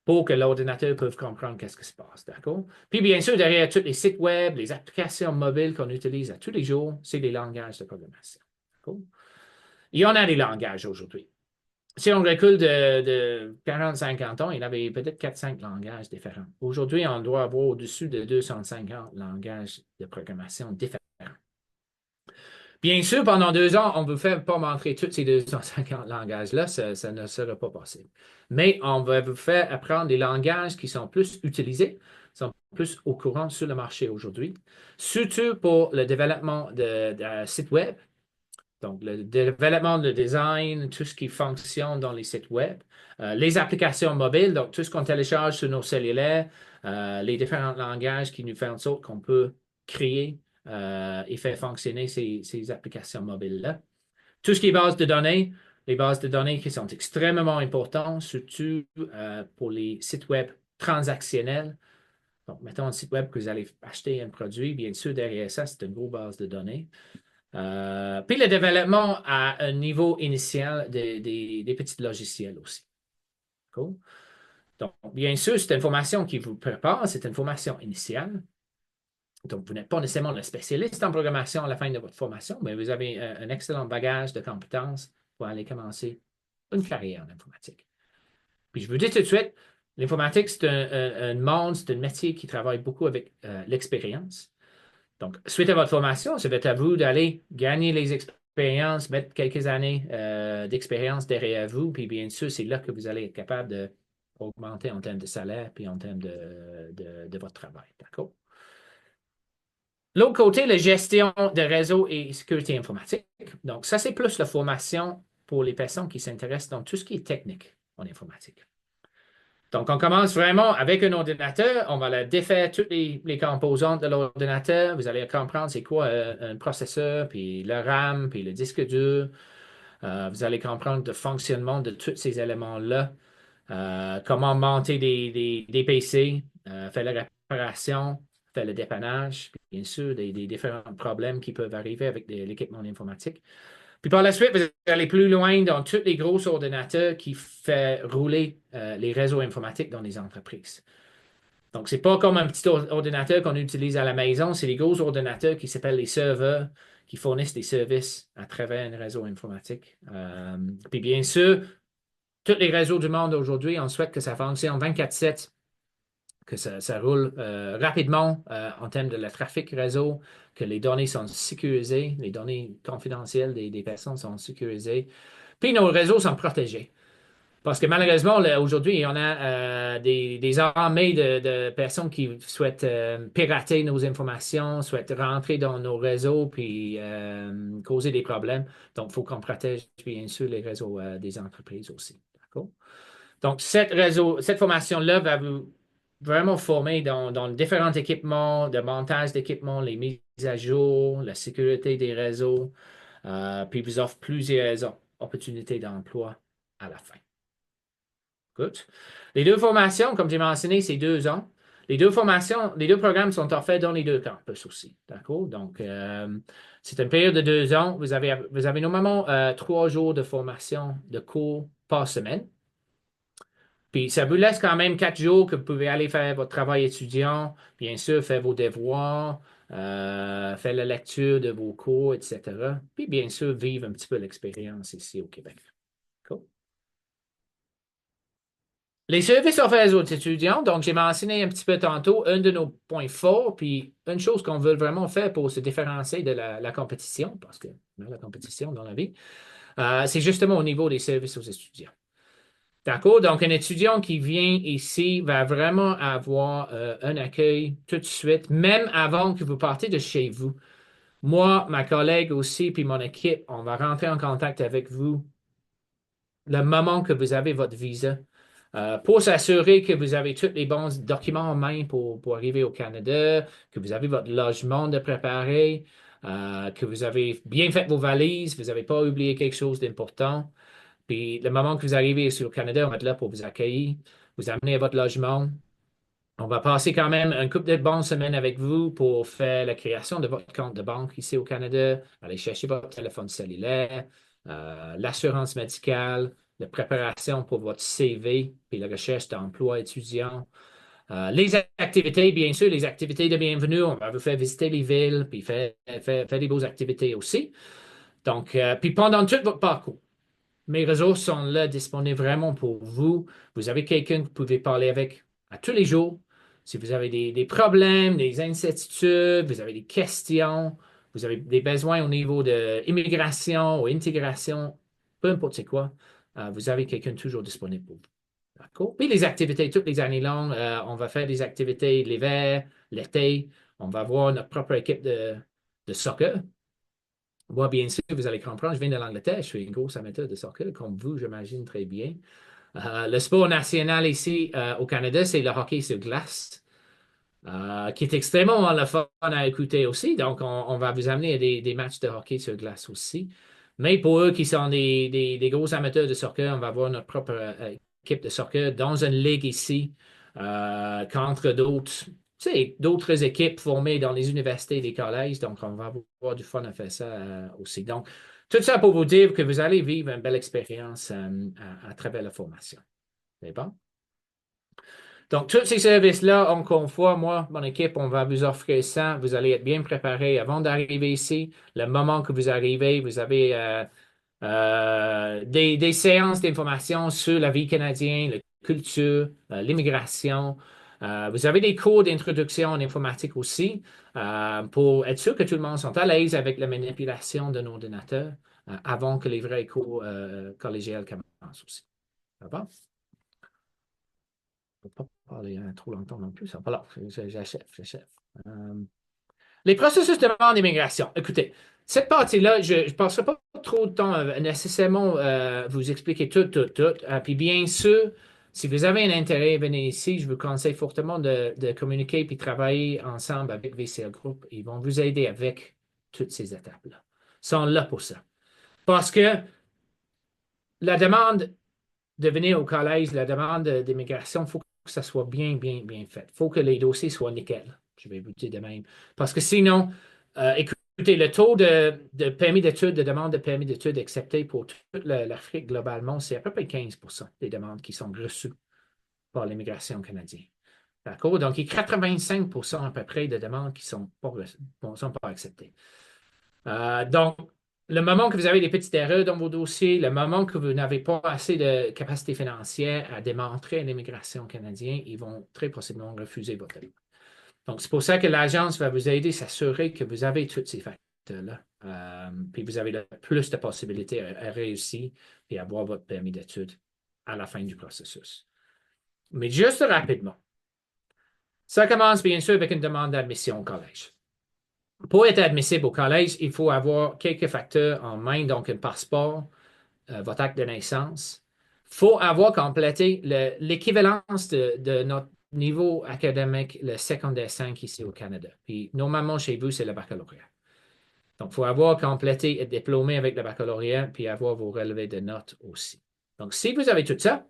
pour que l'ordinateur puisse comprendre qu'est-ce qui se passe, d'accord? Puis bien sûr, derrière tous les sites web, les applications mobiles qu'on utilise à tous les jours, c'est des langages de programmation, d'accord? Il y en a des langages aujourd'hui. Si on recule de 40-50 ans, il y avait peut-être 4-5 langages différents. Aujourd'hui, on doit avoir au-dessus de 250 langages de programmation différents. Bien sûr, pendant 2 ans, on ne vous fait pas montrer tous ces 250 langages-là, ça ne sera pas possible. Mais on va vous faire apprendre des langages qui sont plus utilisés, sont plus au courant sur le marché aujourd'hui, surtout pour le développement de sites web. Donc, le développement, le design, tout ce qui fonctionne dans les sites web, les applications mobiles, donc tout ce qu'on télécharge sur nos cellulaires, les différents langages qui nous font en sorte qu'on peut créer et faire fonctionner ces applications mobiles-là. Tout ce qui est base de données, les bases de données qui sont extrêmement importantes, surtout pour les sites web transactionnels. Donc, mettons un site web que vous allez acheter un produit, bien sûr, derrière ça, c'est une grosse base de données. Puis le développement à un niveau initial des petits logiciels aussi. Cool. Donc, bien sûr, cette information qui vous prépare, c'est une formation initiale. Donc, vous n'êtes pas nécessairement le spécialiste en programmation à la fin de votre formation, mais vous avez un excellent bagage de compétences pour aller commencer une carrière en informatique. Puis, je vous dis tout de suite, l'informatique, c'est un monde, c'est un métier qui travaille beaucoup avec l'expérience. Donc, suite à votre formation, ça va être à vous d'aller gagner les expériences, mettre quelques années d'expérience derrière vous, puis bien sûr, c'est là que vous allez être capable d'augmenter en termes de salaire, puis en termes de votre travail. D'accord? L'autre côté, la gestion de réseau et sécurité informatique. Donc, ça, c'est plus la formation pour les personnes qui s'intéressent dans tout ce qui est technique en informatique. Donc, on commence vraiment avec un ordinateur. On va la défaire toutes les composantes de l'ordinateur. Vous allez comprendre c'est quoi un processeur, puis le RAM, puis le disque dur. Vous allez comprendre le fonctionnement de tous ces éléments-là. Comment monter des PC, faire la réparation, faire le dépannage, puis bien sûr, des différents problèmes qui peuvent arriver avec l'équipement informatique. Puis par la suite, vous allez plus loin dans tous les gros ordinateurs qui font rouler les réseaux informatiques dans les entreprises. Donc, ce n'est pas comme un petit ordinateur qu'on utilise à la maison, c'est les gros ordinateurs qui s'appellent les serveurs, qui fournissent des services à travers un réseau informatique. Puis bien sûr, tous les réseaux du monde aujourd'hui, on souhaite que ça fonctionne 24/7, que ça roule rapidement en termes de le trafic réseau, que les données sont sécurisées, les données confidentielles des personnes sont sécurisées, puis nos réseaux sont protégés. Parce que malheureusement, aujourd'hui, il y en a des armées de personnes qui souhaitent pirater nos informations, souhaitent rentrer dans nos réseaux, puis causer des problèmes. Donc, il faut qu'on protège bien sûr les réseaux des entreprises aussi. D'accord? Donc, cette formation-là va vous vraiment former dans différents équipements, de montage d'équipements, les mises à jour, la sécurité des réseaux, puis vous offre plusieurs opportunités d'emploi à la fin. Good. Les deux formations, comme j'ai mentionné, c'est 2 ans. Les deux programmes sont offerts dans les deux campus aussi. D'accord? Donc, c'est une période de 2 ans. Vous avez normalement 3 jours de formation de cours par semaine. Puis ça vous laisse quand même 4 jours que vous pouvez aller faire votre travail étudiant, bien sûr, faire vos devoirs, faire la lecture de vos cours, etc. Puis bien sûr, vivre un petit peu l'expérience ici au Québec. Cool. Les services offerts aux étudiants, donc j'ai mentionné un petit peu tantôt, un de nos points forts, puis une chose qu'on veut vraiment faire pour se différencier de la compétition, parce que la compétition dans la vie, c'est justement au niveau des services aux étudiants. D'accord? Donc, un étudiant qui vient ici va vraiment avoir un accueil tout de suite, même avant que vous partez de chez vous. Moi, ma collègue aussi, puis mon équipe, on va rentrer en contact avec vous le moment que vous avez votre visa pour s'assurer que vous avez tous les bons documents en main pour arriver au Canada, que vous avez votre logement de préparé, que vous avez bien fait vos valises, vous n'avez pas oublié quelque chose d'important. Puis le moment que vous arrivez sur le Canada, on va être là pour vous accueillir, vous amener à votre logement. On va passer quand même un couple de bonnes semaines avec vous pour faire la création de votre compte de banque ici au Canada, aller chercher votre téléphone cellulaire, l'assurance médicale, la préparation pour votre CV, puis la recherche d'emploi étudiant. Les activités, bien sûr, les activités de bienvenue, on va vous faire visiter les villes, puis faire des beaux activités aussi. Donc, puis pendant tout votre parcours. Mes ressources sont là disponibles vraiment pour vous. Vous avez quelqu'un que vous pouvez parler avec à tous les jours. Si vous avez des problèmes, des incertitudes, vous avez des questions, vous avez des besoins au niveau de immigration ou intégration, peu importe c'est quoi, vous avez quelqu'un toujours disponible pour vous. D'accord? Puis les activités, toutes les années longues, on va faire des activités l'hiver, l'été. On va avoir notre propre équipe de soccer. Moi, bien sûr, vous allez comprendre, je viens de l'Angleterre, je suis un gros amateur de soccer, comme vous, j'imagine très bien. Le sport national ici au Canada, c'est le hockey sur glace, qui est extrêmement le fun à écouter aussi. Donc, on va vous amener à des matchs de hockey sur glace aussi. Mais pour eux qui sont des gros amateurs de soccer, on va avoir notre propre équipe de soccer dans une ligue ici, contre d'autres d'autres équipes formées dans les universités et les collèges. Donc, on va avoir du fun à faire ça aussi. Donc, tout ça pour vous dire que vous allez vivre une belle expérience à travers la formation. C'est bon? Donc, tous ces services-là, encore une fois, moi, mon équipe, on va vous offrir ça. Vous allez être bien préparé avant d'arriver ici. Le moment que vous arrivez, vous avez des séances d'information sur la vie canadienne, la culture, l'immigration. Vous avez des cours d'introduction en informatique aussi pour être sûr que tout le monde soit à l'aise avec la manipulation d'un ordinateur avant que les vrais cours collégiales commencent aussi. Ça va? Je ne peux pas parler trop longtemps non plus. Ça. Voilà, j'achève. Euh, les processus de demande d'immigration. Écoutez, cette partie-là, je ne passerai pas trop de temps à nécessairement vous expliquer tout. Puis bien sûr, si vous avez un intérêt, venez ici. Je vous conseille fortement de communiquer puis travailler ensemble avec VCL Group. Ils vont vous aider avec toutes ces étapes-là. Ils sont là pour ça. Parce que la demande de venir au collège, la demande d'immigration, il faut que ça soit bien fait. Il faut que les dossiers soient nickel. Je vais vous dire de même. Parce que sinon, écoutez, le taux de permis d'études, de demande de permis d'études accepté pour toute l'Afrique globalement, c'est à peu près 15 des demandes qui sont reçues par l'immigration canadienne. D'accord? Donc, il y a 85 à peu près de demandes qui ne sont pas acceptées. Donc, le moment que vous avez des petites erreurs dans vos dossiers, le moment que vous n'avez pas assez de capacité financière à démontrer à l'immigration canadienne, ils vont très possiblement refuser votre demande. Donc, c'est pour ça que l'agence va vous aider à s'assurer que vous avez tous ces facteurs-là. Puis vous avez le plus de possibilités à réussir et à avoir votre permis d'études à la fin du processus. Mais juste rapidement, ça commence bien sûr avec une demande d'admission au collège. Pour être admissible au collège, il faut avoir quelques facteurs en main, donc un passeport, votre acte de naissance. Il faut avoir complété l'équivalence de notre niveau académique, le secondaire 5 ici au Canada. Puis normalement, chez vous, c'est le baccalauréat. Donc, il faut avoir complété et diplômé avec le baccalauréat, puis avoir vos relevés de notes aussi. Donc, si vous avez tout ça,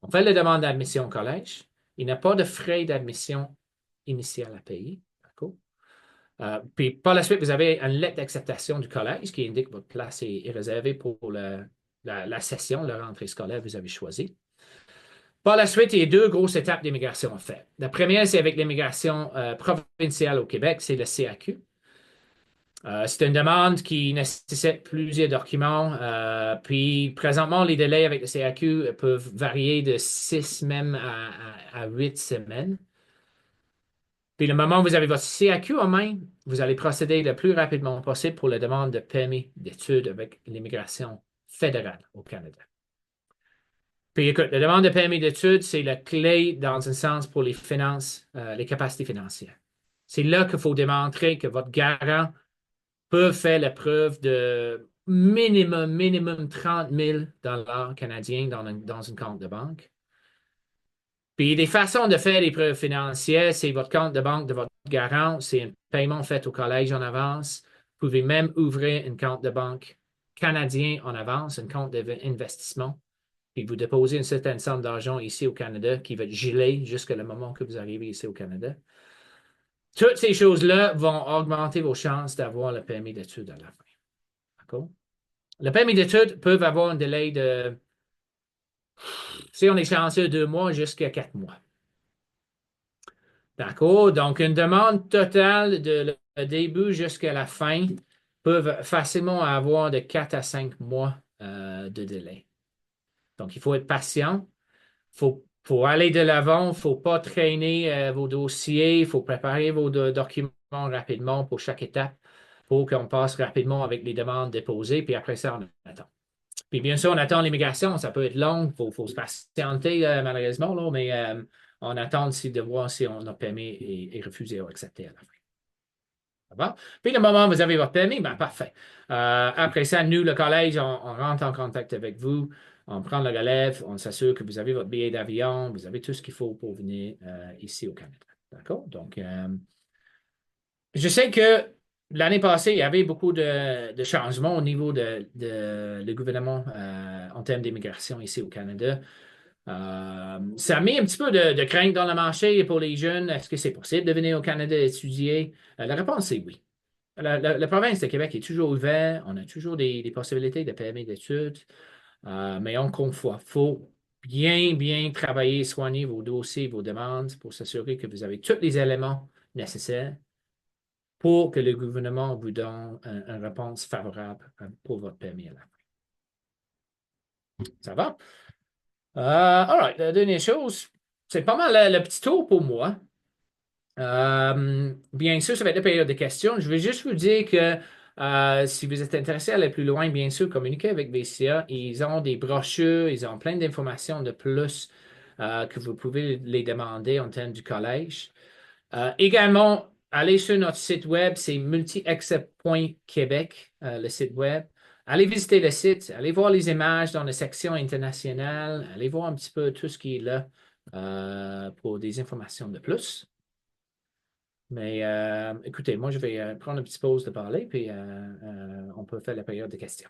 on fait la demande d'admission au collège. Il n'y a pas de frais d'admission initial à payer. D'accord? Puis par la suite, vous avez une lettre d'acceptation du collège qui indique que votre place est réservée pour la session, la rentrée scolaire que vous avez choisie. Par la suite, il y a deux grosses étapes d'immigration à faire. La première, c'est avec l'immigration provinciale au Québec, c'est le CAQ. C'est une demande qui nécessite plusieurs documents. Puis présentement, les délais avec le CAQ peuvent varier de 6 même à 8 semaines. Puis le moment où vous avez votre CAQ en main, vous allez procéder le plus rapidement possible pour la demande de permis d'études avec l'immigration fédérale au Canada. Puis écoute, la demande de permis d'études, c'est la clé dans un sens pour les finances, les capacités financières. C'est là qu'il faut démontrer que votre garant peut faire la preuve de minimum 30 000 dollars canadiens dans un compte de banque. Puis des façons de faire les preuves financières, c'est votre compte de banque de votre garant, c'est un paiement fait au collège en avance. Vous pouvez même ouvrir un compte de banque canadien en avance, un compte d'investissement, puis vous déposez une certaine somme d'argent ici au Canada qui va être gelée jusqu'à le moment que vous arrivez ici au Canada. Toutes ces choses-là vont augmenter vos chances d'avoir le permis d'études à la fin. D'accord? Le permis d'études peut avoir un délai de, si on est chanceux, 2 mois jusqu'à 4 mois. D'accord? Donc, une demande totale de le début jusqu'à la fin peut facilement avoir de 4 à 5 mois de délai. Donc, il faut être patient. Faut aller de l'avant. Il ne faut pas traîner vos dossiers. Il faut préparer vos documents rapidement pour chaque étape pour qu'on passe rapidement avec les demandes déposées. Puis après ça, on attend. Puis bien sûr, on attend l'immigration. Ça peut être long. Il faut se patienter, malheureusement, là, mais on attend aussi de voir si on a permis et refusé ou accepté à la fin. Ça va? Puis le moment où vous avez votre permis, ben parfait. Après ça, nous, le collège, on rentre en contact avec vous. On prend le relève, on s'assure que vous avez votre billet d'avion, vous avez tout ce qu'il faut pour venir ici au Canada. D'accord? Donc, je sais que l'année passée, il y avait beaucoup de changements au niveau le gouvernement en termes d'immigration ici au Canada. Ça a mis un petit peu de crainte dans le marché pour les jeunes. Est-ce que c'est possible de venir au Canada étudier? La réponse est oui. La province de Québec est toujours ouverte. On a toujours des possibilités de permis d'études. Mais encore une fois, il faut bien travailler, soigner vos dossiers, vos demandes pour s'assurer que vous avez tous les éléments nécessaires pour que le gouvernement vous donne une réponse favorable pour votre permis à la fin. Ça va? All right. La dernière chose, c'est pas mal le petit tour pour moi. Bien sûr, ça va être la période de questions. Je vais juste vous dire que si vous êtes intéressé à aller plus loin, bien sûr, communiquez avec VCA. Ils ont des brochures, ils ont plein d'informations de plus que vous pouvez les demander en termes du collège. Également, allez sur notre site web, c'est multiexcep.québec, le site web. Allez visiter le site, allez voir les images dans la section internationale, allez voir un petit peu tout ce qui est là pour des informations de plus. Mais écoutez, moi, je vais prendre une petite pause de parler, puis on peut faire la période de questions.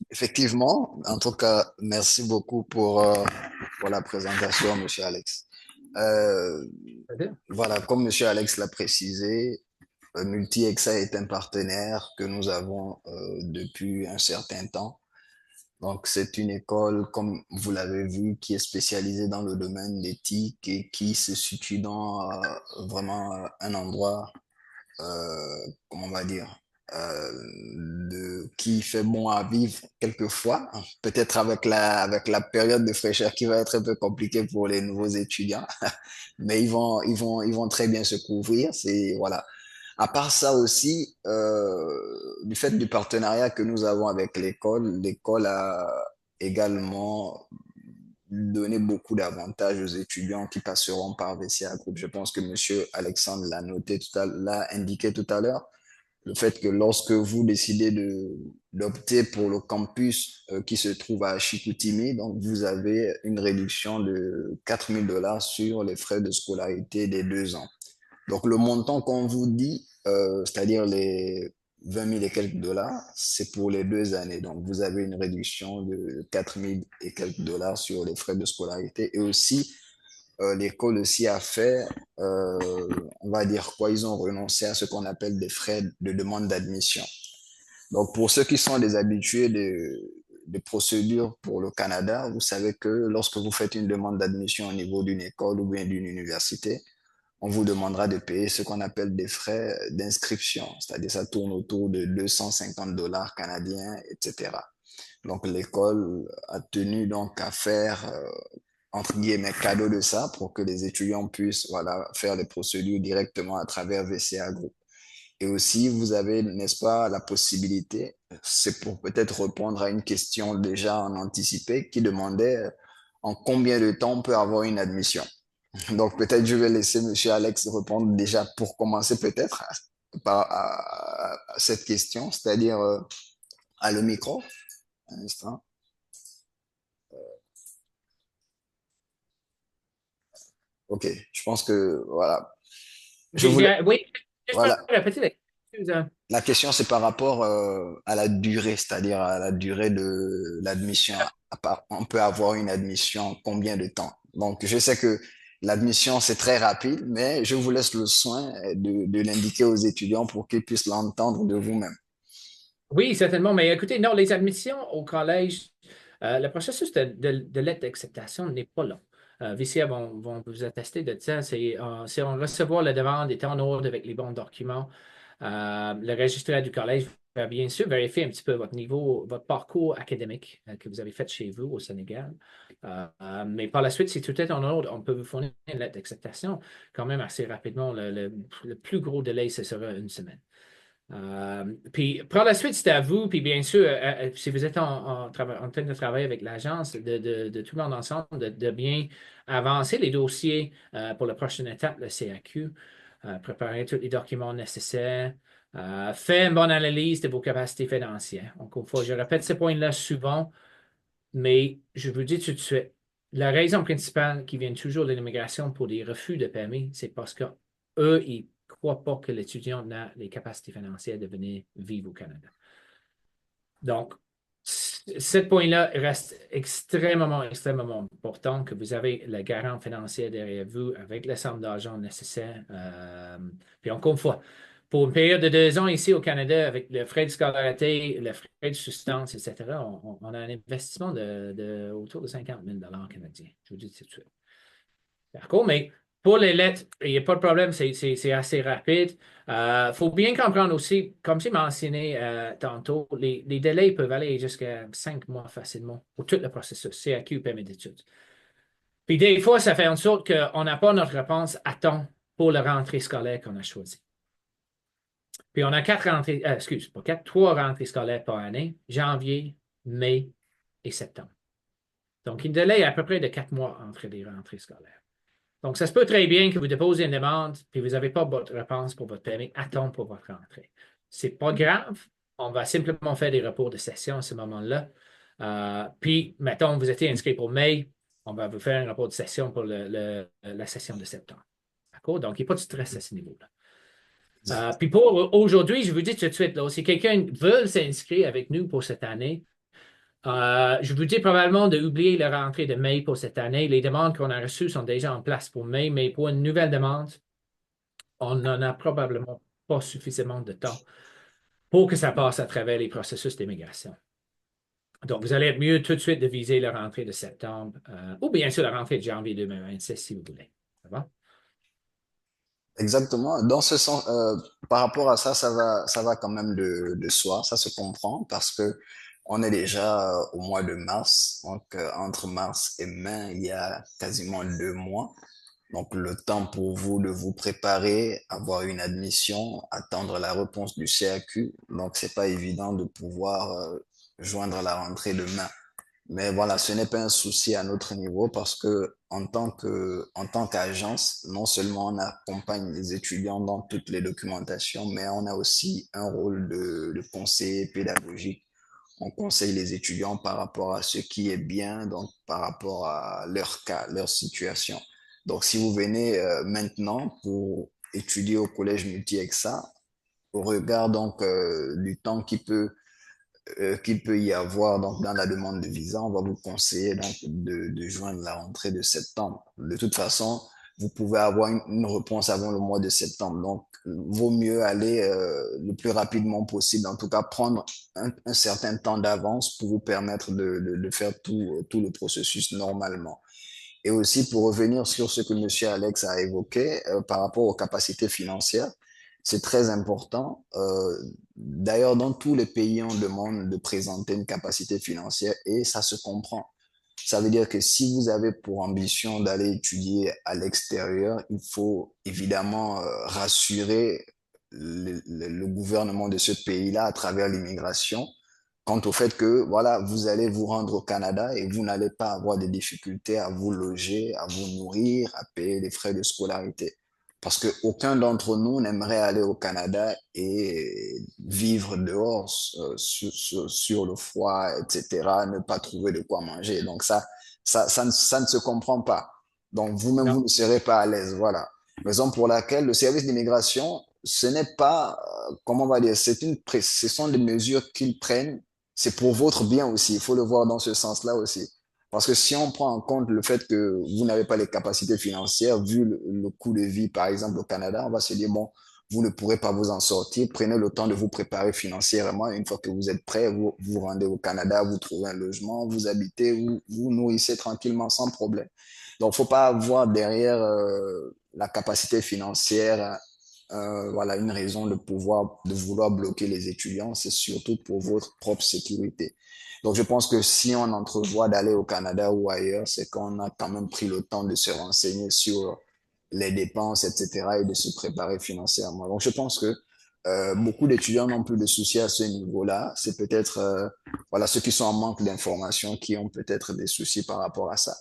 Effectivement, en tout cas, merci beaucoup pour la présentation, Monsieur Alex. Euh, voilà, comme Monsieur Alex l'a précisé, Multi-Exa est un partenaire que nous avons depuis un certain temps. Donc, c'est une école, comme vous l'avez vu, qui est spécialisée dans le domaine d'éthique et qui se situe dans vraiment un endroit, comment on va dire, qui fait bon à vivre quelquefois, hein. Peut-être avec la période de fraîcheur qui va être un peu compliquée pour les nouveaux étudiants, mais ils vont très bien se couvrir. C'est, voilà. À part ça aussi, du fait du partenariat que nous avons avec l'école, l'école a également donné beaucoup d'avantages aux étudiants qui passeront par VCA Group. Je pense que Monsieur Alexandre l'a indiqué tout à l'heure. Le fait que lorsque vous décidez d'opter pour le campus qui se trouve à Chicoutimi, donc vous avez une réduction de 4 000 dollars sur les frais de scolarité des 2 ans. Donc, le montant qu'on vous dit, c'est-à-dire les 20 000 et quelques dollars, c'est pour les 2 années. Donc, vous avez une réduction de 4 000 et quelques dollars sur les frais de scolarité. Et aussi, l'école aussi a fait, on va dire quoi, ils ont renoncé à ce qu'on appelle des frais de demande d'admission. Donc, pour ceux qui sont des habitués de procédures pour le Canada, vous savez que lorsque vous faites une demande d'admission au niveau d'une école ou bien d'une université, on vous demandera de payer ce qu'on appelle des frais d'inscription, c'est-à-dire ça tourne autour de 250 dollars canadiens, etc. Donc l'école a tenu donc à faire, entre guillemets, cadeau de ça pour que les étudiants puissent, voilà, faire les procédures directement à travers VCA Group. Et aussi, vous avez, n'est-ce pas, la possibilité c'est pour peut-être répondre à une question déjà en anticipé qui demandait en combien de temps on peut avoir une admission. Donc peut-être je vais laisser Monsieur Alex répondre déjà pour commencer peut-être à cette question, c'est-à-dire à le micro. Un instant. Ok, je pense que voilà. Je voulais, Oui, juste voilà. répéter la question. La question, c'est par rapport à la durée, c'est-à-dire à la durée de l'admission. On peut avoir une admission combien de temps? Donc, je sais que l'admission, c'est très rapide, mais je vous laisse le soin de l'indiquer aux étudiants pour qu'ils puissent l'entendre de vous-même. Oui, certainement. Mais écoutez, non, les admissions au collège, le processus de lettre d'acceptation n'est pas long. VCA vont vous attester de ça. C'est on recevoir la demande, est en ordre avec les bons documents. Le registraire du collège va bien sûr vérifier un petit peu votre niveau, votre parcours académique que vous avez fait chez vous au Sénégal. Mais par la suite, si tout est en ordre, on peut vous fournir une lettre d'acceptation quand même assez rapidement. Le plus gros délai, ce sera une semaine. Puis par la suite, c'est à vous, puis bien sûr, si vous êtes en train de travailler avec l'agence, de tout le monde ensemble, de bien avancer les dossiers pour la prochaine étape, le CAQ, préparer tous les documents nécessaires, faire une bonne analyse de vos capacités financières. Encore une fois, je répète ce point-là souvent, mais je vous dis tout de suite, la raison principale qui vient toujours de l'immigration pour des refus de permis, c'est parce que eux, ils ne croient pas que l'étudiant a les capacités financières de venir vivre au Canada. Donc, ce point-là reste extrêmement important que vous avez le garant financier derrière vous avec la somme d'argent nécessaire. Puis encore une fois, pour une période de 2 ans ici au Canada, avec le frais de scolarité, le frais de subsistance, etc., on a un investissement autour de 50 000 canadiens. Je vous dis tout de suite. D'accord, mais pour les lettres, il n'y a pas de problème, c'est assez rapide. Il faut bien comprendre aussi, comme j'ai mentionné tantôt, les délais peuvent aller jusqu'à 5 mois facilement pour tout le processus, CAQ, permis d'études. Puis des fois, ça fait en sorte qu'on n'a pas notre réponse à temps pour la rentrée scolaire qu'on a choisie. Puis on a trois rentrées scolaires par année, janvier, mai et septembre. Donc, il y a un délai à peu près de 4 mois entre les rentrées scolaires. Donc, ça se peut très bien que vous déposez une demande puis vous n'avez pas votre réponse pour votre permis à temps pour votre rentrée. C'est pas grave. On va simplement faire des reports de session à ce moment-là. Puis, mettons, vous étiez inscrit pour mai, on va vous faire un report de session pour la session de septembre. D'accord? Donc, il n'y a pas de stress à ce niveau-là. Puis pour aujourd'hui, je vous dis tout de suite, là, si quelqu'un veut s'inscrire avec nous pour cette année, je vous dis probablement d'oublier la rentrée de mai pour cette année. Les demandes qu'on a reçues sont déjà en place pour mai, mais pour une nouvelle demande, on n'en a probablement pas suffisamment de temps pour que ça passe à travers les processus d'immigration. Donc, vous allez être mieux tout de suite de viser la rentrée de septembre ou bien sûr la rentrée de janvier 2026 si vous voulez. Ça va? Exactement. Dans ce sens, par rapport à ça, ça va quand même de soi, ça se comprend parce que on est déjà au mois de mars. Donc, entre mars et mai, il y a quasiment 2 mois. Donc, le temps pour vous de vous préparer, avoir une admission, attendre la réponse du CAQ. Donc, c'est pas évident de pouvoir joindre la rentrée demain. Mais voilà, ce n'est pas un souci à notre niveau parce que en tant qu'agence, non seulement on accompagne les étudiants dans toutes les documentations, mais on a aussi un rôle de conseiller pédagogique. On conseille les étudiants par rapport à ce qui est bien, donc par rapport à leur cas, leur situation. Donc, si vous venez maintenant pour étudier au collège multi-EXA, au regard donc du temps qu'il peut y avoir donc dans la demande de visa, on va vous conseiller donc de joindre la rentrée de septembre. De toute façon, vous pouvez avoir une réponse avant le mois de septembre. Donc, vaut mieux aller le plus rapidement possible. En tout cas, prendre un certain temps d'avance pour vous permettre de faire tout le processus normalement. Et aussi pour revenir sur ce que Monsieur Alex a évoqué par rapport aux capacités financières, c'est très important. D'ailleurs, dans tous les pays, on demande de présenter une capacité financière et ça se comprend. Ça veut dire que si vous avez pour ambition d'aller étudier à l'extérieur, il faut évidemment rassurer le gouvernement de ce pays-là à travers l'immigration quant au fait que, voilà, vous allez vous rendre au Canada et vous n'allez pas avoir de difficultés à vous loger, à vous nourrir, à payer les frais de scolarité. Parce que aucun d'entre nous n'aimerait aller au Canada et vivre dehors sur le froid, etc., ne pas trouver de quoi manger. Donc ça ne se comprend pas. Donc vous-même, vous Non. ne serez pas à l'aise. Voilà. Raison pour laquelle le service d'immigration, ce n'est pas, comment on va dire, ce sont des mesures qu'ils prennent, c'est pour votre bien aussi. Il faut le voir dans ce sens-là aussi. Parce que si on prend en compte le fait que vous n'avez pas les capacités financières, vu le coût de vie, par exemple, au Canada, on va se dire, bon, vous ne pourrez pas vous en sortir. Prenez le temps de vous préparer financièrement. Une fois que vous êtes prêt, vous vous rendez au Canada, vous trouvez un logement, vous habitez, vous nourrissez tranquillement sans problème. Donc, faut pas avoir derrière la capacité financière, voilà, une raison de vouloir bloquer les étudiants. C'est surtout pour votre propre sécurité. Donc, je pense que si on entrevoit d'aller au Canada ou ailleurs, c'est qu'on a quand même pris le temps de se renseigner sur les dépenses, etc., et de se préparer financièrement. Donc, je pense que beaucoup d'étudiants n'ont plus de soucis à ce niveau-là. C'est peut-être voilà, ceux qui sont en manque d'informations qui ont peut-être des soucis par rapport à ça.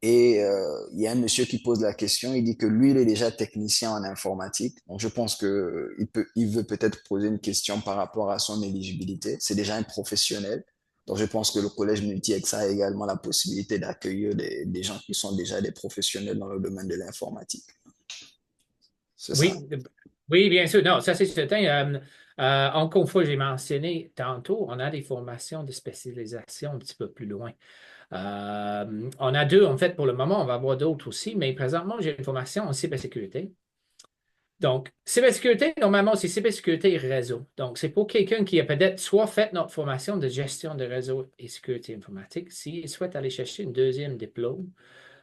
Et il y a un monsieur qui pose la question, il dit que lui, il est déjà technicien en informatique. Donc, je pense que il veut peut-être poser une question par rapport à son éligibilité. C'est déjà un professionnel. Donc, je pense que le collège Multi-EXA a également la possibilité d'accueillir des gens qui sont déjà des professionnels dans le domaine de l'informatique. C'est ça. Oui, oui, bien sûr. Non, ça c'est certain. Encore une fois, j'ai mentionné tantôt, on a des formations de spécialisation un petit peu plus loin. On a deux, en fait, pour le moment, on va avoir d'autres aussi, mais présentement, j'ai une formation en cybersécurité. Donc, cybersécurité, normalement, c'est cybersécurité et réseau. Donc, c'est pour quelqu'un qui a peut-être soit fait notre formation de gestion de réseau et sécurité informatique, s'il souhaite aller chercher une deuxième diplôme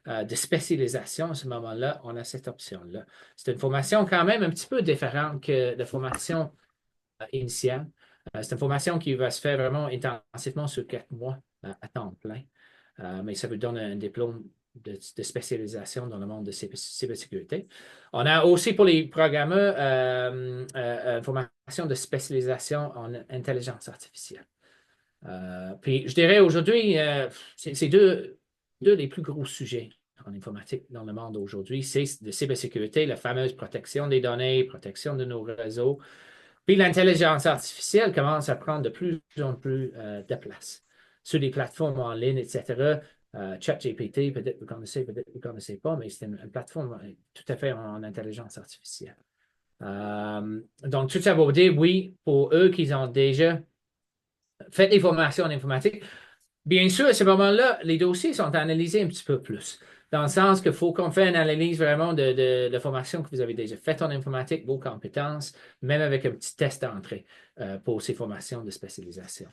de spécialisation, à ce moment-là, on a cette option-là. C'est une formation quand même un petit peu différente que la formation initiale. C'est une formation qui va se faire vraiment intensivement sur 4 mois à temps plein. Mais ça vous donne un diplôme de spécialisation dans le monde de cybersécurité. On a aussi pour les programmeurs une formation de spécialisation en intelligence artificielle. Puis je dirais aujourd'hui, c'est deux des plus gros sujets en informatique dans le monde aujourd'hui. C'est de cybersécurité, la fameuse protection des données, protection de nos réseaux. Puis l'intelligence artificielle commence à prendre de plus en plus de place sur les plateformes en ligne, etc. ChatGPT, peut-être vous ne connaissez pas, mais c'est une plateforme tout à fait en intelligence artificielle. Donc, tout ça va vous dire, oui, pour eux qui ont déjà fait des formations en informatique, bien sûr, à ce moment-là, les dossiers sont analysés un petit peu plus. Dans le sens qu'il faut qu'on fasse une analyse vraiment de la formation que vous avez déjà faite en informatique, vos compétences, même avec un petit test d'entrée pour ces formations de spécialisation.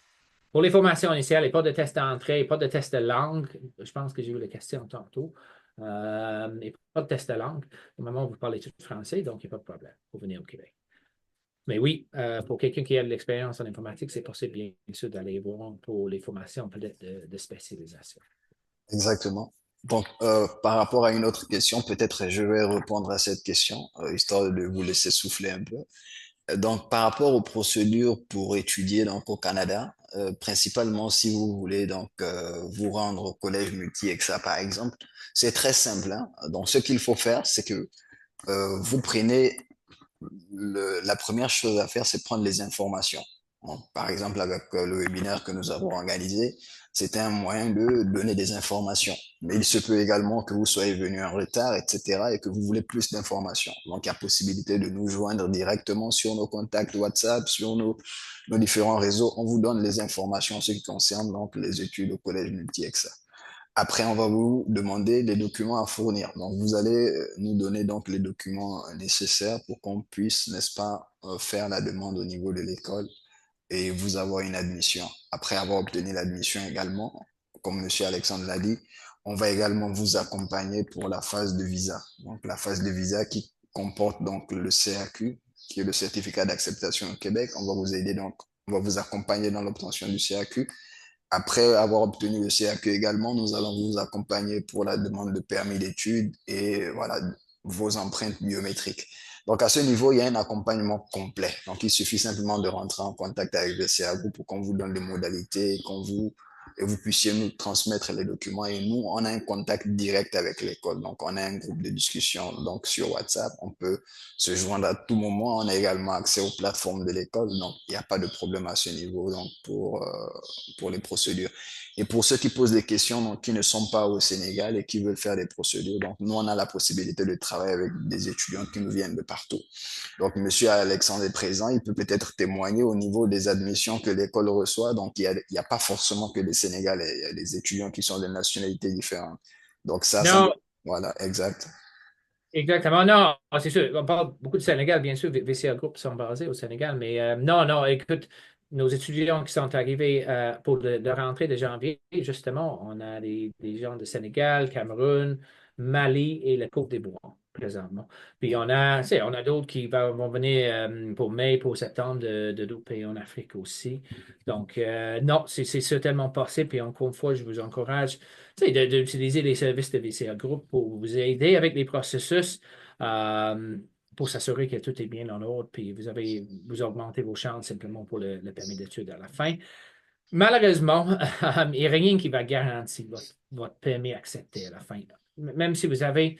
Pour les formations initiales, il n'y a pas de test d'entrée, pas de test de langue. Je pense que j'ai eu la question tantôt. Il n'y a pas de test de langue. Au moment où vous parlez tout français, donc il n'y a pas de problème pour venir au Québec. Mais oui, pour quelqu'un qui a de l'expérience en informatique, c'est possible, bien sûr, d'aller voir pour les formations peut-être de spécialisation. Exactement. Donc, par rapport à une autre question, peut-être je vais répondre à cette question, histoire de vous laisser souffler un peu. Donc, par rapport aux procédures pour étudier donc au Canada, principalement si vous voulez donc vous rendre au collège multi-EXA par exemple, c'est très simple, hein. Donc, ce qu'il faut faire, c'est que vous prenez la première chose à faire, c'est prendre les informations. Bon, par exemple, avec le webinaire que nous avons organisé, c'était un moyen de donner des informations. Mais il se peut également que vous soyez venu en retard, etc., et que vous voulez plus d'informations. Donc, il y a possibilité de nous joindre directement sur nos contacts WhatsApp, sur nos différents réseaux. On vous donne les informations en ce qui concerne donc les études au collège multi-EXA. Après, on va vous demander les documents à fournir. Donc, vous allez nous donner donc les documents nécessaires pour qu'on puisse, n'est-ce pas, faire la demande au niveau de l'école et vous avoir une admission. Après avoir obtenu l'admission également, comme Monsieur Alexandre l'a dit, on va également vous accompagner pour la phase de visa. Donc, la phase de visa qui comporte donc le CAQ, qui est le certificat d'acceptation au Québec. On va vous aider donc, on va vous accompagner dans l'obtention du CAQ. Après avoir obtenu le CAQ également, nous allons vous accompagner pour la demande de permis d'études et voilà, vos empreintes biométriques. Donc, à ce niveau, il y a un accompagnement complet. Donc, il suffit simplement de rentrer en contact avec VCA Group pour qu'on vous donne les modalités, et vous puissiez nous transmettre les documents. Et nous, on a un contact direct avec l'école. Donc, on a un groupe de discussion donc sur WhatsApp. On peut se joindre à tout moment. On a également accès aux plateformes de l'école. Donc, il n'y a pas de problème à ce niveau donc pour les procédures. Et pour ceux qui posent des questions, donc, qui ne sont pas au Sénégal et qui veulent faire des procédures, donc nous, on a la possibilité de travailler avec des étudiants qui nous viennent de partout. Donc, Monsieur Alexandre est présent, il peut peut-être témoigner au niveau des admissions que l'école reçoit. Donc, il y a pas forcément que les Sénégalais, il y a des étudiants qui sont de nationalités différentes. Donc, Non, voilà, exact. exactement. Non, c'est sûr. On parle beaucoup du Sénégal, bien sûr. VCA Group sont basés au Sénégal, mais non, non, écoute, nos étudiants qui sont arrivés pour de rentrée de janvier, justement, on a des gens de Sénégal, Cameroun, Mali et la Côte d'Ivoire présentement. Puis on a d'autres qui vont venir pour mai, pour septembre de d'autres pays en Afrique aussi. Donc, non, c'est certainement possible. Puis encore une fois, je vous encourage d'utiliser les services de VCA Group pour vous aider avec les processus, euh, pour s'assurer que tout est bien en ordre, puis vous augmentez vos chances simplement pour le permis d'études à la fin. Malheureusement, il n'y a rien qui va garantir votre permis accepté à la fin. Même si vous avez,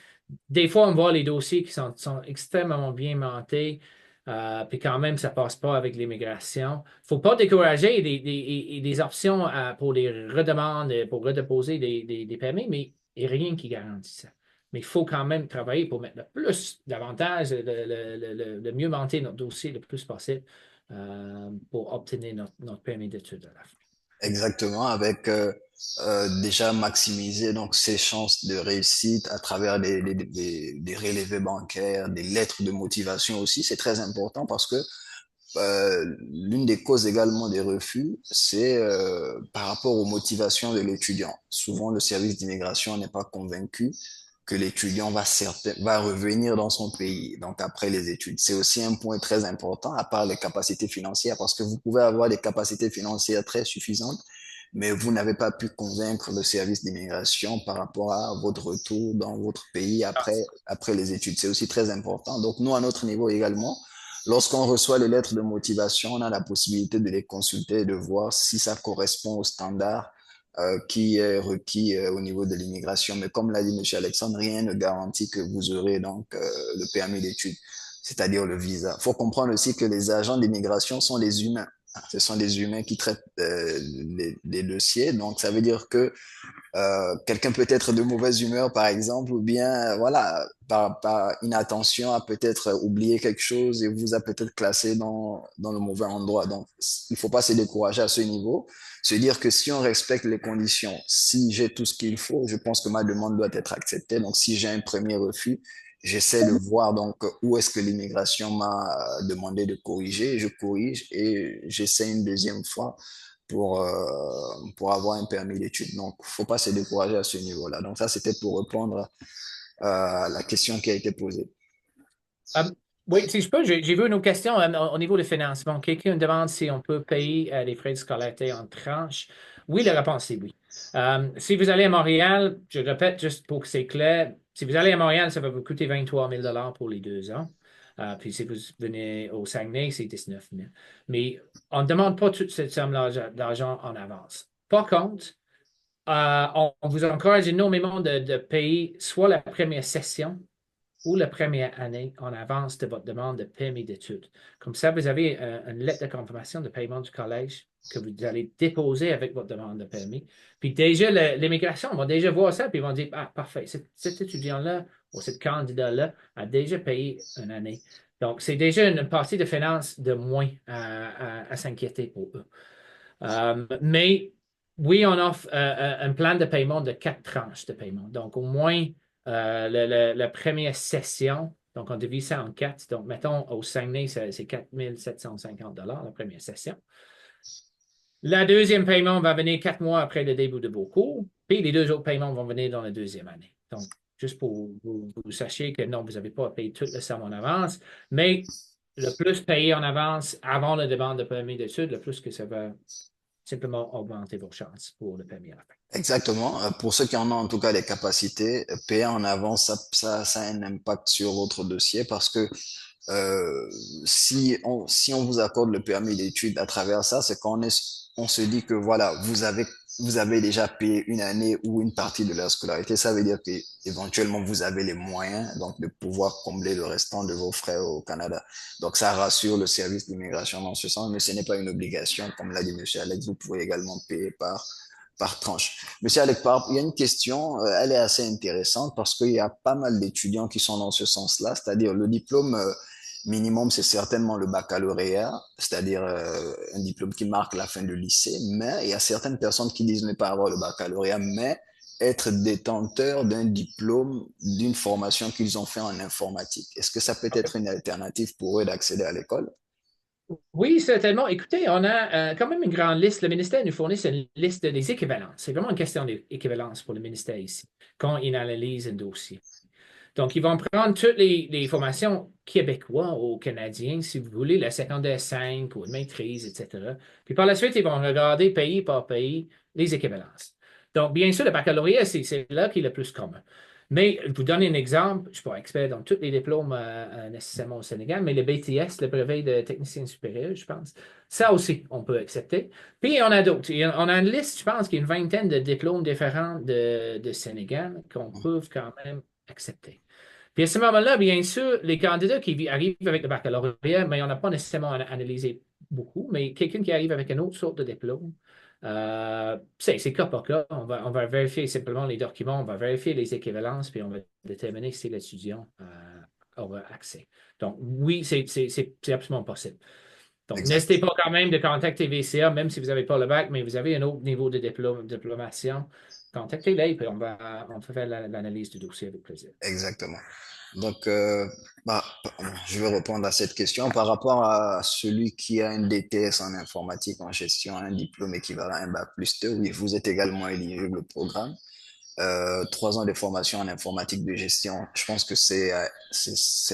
des fois, on voit les dossiers qui sont extrêmement bien montés, puis quand même, ça ne passe pas avec l'immigration. Il ne faut pas décourager des options pour les redemandes, pour redéposer des permis, mais il n'y a rien qui garantit ça. Mais il faut quand même travailler pour mettre le plus d'avantages, le mieux monter notre dossier le plus possible pour obtenir notre permis d'études à la fin. Exactement, avec déjà maximiser donc ses chances de réussite à travers des relevés bancaires, des lettres de motivation aussi. C'est très important parce que l'une des causes également des refus, c'est par rapport aux motivations de l'étudiant. Souvent, le service d'immigration n'est pas convaincu que l'étudiant va revenir dans son pays, donc après les études. C'est aussi un point très important, à part les capacités financières, parce que vous pouvez avoir des capacités financières très suffisantes, mais vous n'avez pas pu convaincre le service d'immigration par rapport à votre retour dans votre pays après les études. C'est aussi très important. Donc, nous, à notre niveau également, lorsqu'on reçoit les lettres de motivation, on a la possibilité de les consulter et de voir si ça correspond aux standards qui est requis au niveau de l'immigration. Mais comme l'a dit M. Alexandre, rien ne garantit que vous aurez donc le permis d'études, c'est-à-dire le visa. Il faut comprendre aussi que les agents d'immigration sont des humains. Ce sont des humains qui traitent les dossiers. Donc, ça veut dire que quelqu'un peut être de mauvaise humeur, par exemple, ou bien, voilà, par inattention, a peut-être oublié quelque chose et vous a peut-être classé dans le mauvais endroit. Donc, il faut pas se décourager à ce niveau. Se dire que si on respecte les conditions, si j'ai tout ce qu'il faut, je pense que ma demande doit être acceptée. Donc, si j'ai un premier refus, j'essaie de voir donc où est-ce que l'immigration m'a demandé de corriger. Je corrige et j'essaie une deuxième fois pour avoir un permis d'études. Donc, faut pas se décourager à ce niveau-là. Donc, ça, c'était pour répondre à la question qui a été posée. Euh, oui, si je peux, j'ai vu une autre question au niveau du financement. Quelqu'un demande si on peut payer les frais de scolarité en tranches. Oui, la réponse est oui. Si vous allez à Montréal, je répète juste pour que c'est clair, si vous allez à Montréal, ça va vous coûter 23 000 pour les 2 ans. Puis si vous venez au Saguenay, c'est 19 000. Mais on ne demande pas toute cette somme d'argent en avance. Par contre, on vous encourage énormément de payer soit la première session ou la première année en avance de votre demande de permis d'études. Comme ça, vous avez une lettre de confirmation de paiement du collège que vous allez déposer avec votre demande de permis. Puis déjà, l'immigration va déjà voir ça, puis ils vont dire, ah, parfait, cet étudiant-là ou cet candidat-là a déjà payé une année. Donc, c'est déjà une partie de finances de moins à s'inquiéter pour eux. Mais oui, on offre un plan de paiement de 4 tranches de paiement. Donc, au moins, la première session, donc on divise ça en quatre. Donc, mettons, au Saguenay, c'est 4 750 la première session. La deuxième paiement va venir 4 mois après le début de vos cours, puis les deux autres paiements vont venir dans la deuxième année. Donc, juste pour vous sachiez que non, vous n'avez pas à payer toute la somme en avance, mais le plus payé en avance avant la demande de permis d'études, le plus que ça va simplement augmenter vos chances pour le permis à la fin. Exactement. Pour ceux qui en ont en tout cas les capacités, payer en avance, ça a un impact sur votre dossier parce que euh, si on vous accorde le permis d'études à travers ça, c'est on se dit que voilà, vous avez déjà payé une année ou une partie de la scolarité. Ça veut dire que éventuellement vous avez les moyens donc de pouvoir combler le restant de vos frais au Canada. Donc ça rassure le service d'immigration dans ce sens, mais ce n'est pas une obligation, comme l'a dit Monsieur Alex. Vous pouvez également payer par tranche. Monsieur Alex, il y a une question, elle est assez intéressante parce qu'il y a pas mal d'étudiants qui sont dans ce sens-là, c'est-à-dire le diplôme minimum, c'est certainement le baccalauréat, c'est-à-dire un diplôme qui marque la fin du lycée, mais il y a certaines personnes qui disent ne pas avoir le baccalauréat, mais être détenteur d'un diplôme d'une formation qu'ils ont fait en informatique. Est-ce que ça peut être une alternative pour eux d'accéder à l'école? Oui, certainement. Écoutez, on a quand même une grande liste. Le ministère nous fournit une liste des équivalences. C'est vraiment une question d'équivalence pour le ministère ici, quand il analyse un dossier. Donc, ils vont prendre toutes les formations québécois ou canadiens, si vous voulez, le secondaire 5 ou une maîtrise, etc. Puis par la suite, ils vont regarder pays par pays les équivalences. Donc, bien sûr, le baccalauréat, c'est là qui est le plus commun. Mais je vous donne un exemple. Je ne suis pas expert dans tous les diplômes nécessairement au Sénégal, mais le BTS, le brevet de technicien supérieur, je pense, ça aussi, on peut accepter. Puis, on a d'autres. On a une liste, je pense, qu'il y a une vingtaine de diplômes différents de Sénégal qu'on peut quand même accepter. Puis à ce moment-là, bien sûr, les candidats qui arrivent avec le baccalauréat, mais on n'a pas nécessairement analysé beaucoup, mais quelqu'un qui arrive avec une autre sorte de diplôme, c'est cas par cas. On va vérifier simplement les documents, on va vérifier les équivalences, puis on va déterminer si l'étudiant aura accès. Donc, oui, c'est absolument possible. Donc, n'hésitez Exactement. pas quand même de contacter VCA, même si vous n'avez pas le bac, mais vous avez un autre niveau de diplomation. Contactez-les, puis on va faire l'analyse du dossier avec plaisir. Exactement. Donc, bah, je vais répondre à cette question par rapport à celui qui a un DTS en informatique en gestion, un diplôme équivalent à un bac+2. Oui, vous êtes également éligible au programme. 3 ans de formation en informatique de gestion. Je pense que c'est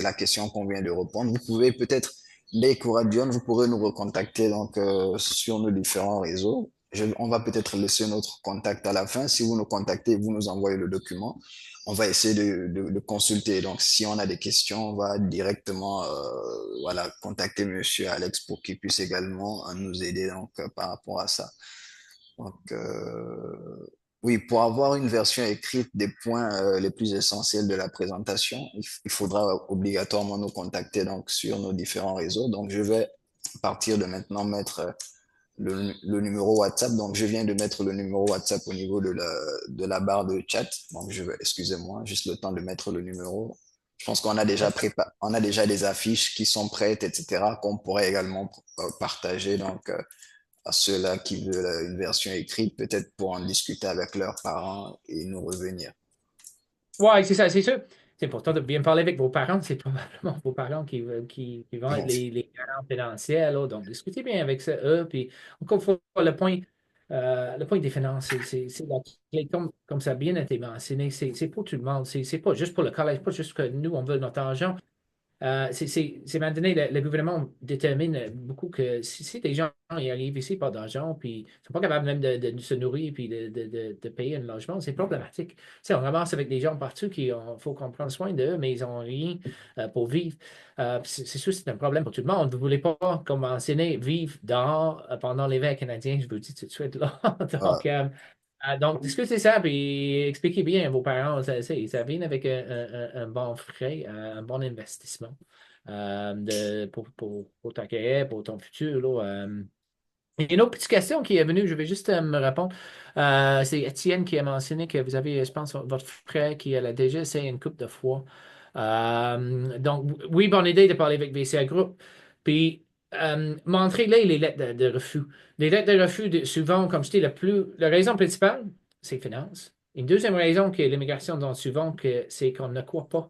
la question qu'on vient de répondre. Vous pouvez peut-être, dès Couradion, vous pourrez nous recontacter donc sur nos différents réseaux. On va peut-être laisser notre contact à la fin. Si vous nous contactez, vous nous envoyez le document. On va essayer de consulter. Donc, si on a des questions, on va directement voilà, contacter Monsieur Alex pour qu'il puisse également nous aider donc, par rapport à ça. Donc, oui, pour avoir une version écrite des points les plus essentiels de la présentation, il faudra obligatoirement nous contacter donc sur nos différents réseaux. Donc, je vais à partir de maintenant mettre le numéro WhatsApp. Donc, je viens de mettre le numéro WhatsApp au niveau de la barre de chat. Donc, excusez-moi, juste le temps de mettre le numéro. Je pense qu'on a déjà on a déjà des affiches qui sont prêtes, etc., qu'on pourrait également partager. Donc, à ceux-là qui veulent une version écrite, peut-être pour en discuter avec leurs parents et nous revenir. Oui, c'est ça, c'est sûr. C'est important de bien parler avec vos parents. C'est probablement vos parents qui vont être Bon, les garants financiers. Là. Donc, discutez bien avec ça, eux. Puis, encore une fois, le point des finances, c'est la clé. Comme ça a bien été mentionné, c'est pour tout le monde. C'est pas juste pour le collège, pas juste que nous, on veut notre argent. C'est maintenant donné, le gouvernement détermine beaucoup que si des gens ils arrivent ici pas d'argent, puis ils ne sont pas capables même de se nourrir puis de payer un logement, c'est problématique. Tu sais, on ramasse avec des gens partout qui faut qu'on prenne soin d'eux, mais ils n'ont rien pour vivre. C'est sûr, c'est un problème pour tout le monde. Vous ne voulez pas, comme mentionné, vivre dehors pendant l'hiver canadien, je vous le dis tout de suite là. voilà. Donc, discutez ça, puis expliquez bien à vos parents, ça vient avec un bon frais, un bon investissement pour ta carrière, pour ton futur. Là, Il y a une autre petite question qui est venue, je vais juste me répondre. C'est Étienne qui a mentionné que vous avez, je pense, votre frère qui l'a déjà essayé une couple de fois. Donc, oui, bonne idée de parler avec VCA Group. Puis, montrez-les les lettres de refus. Les lettres de refus, souvent, comme je dis, la raison principale, c'est finance. Une deuxième raison que l'immigration donne souvent, c'est qu'on ne croit pas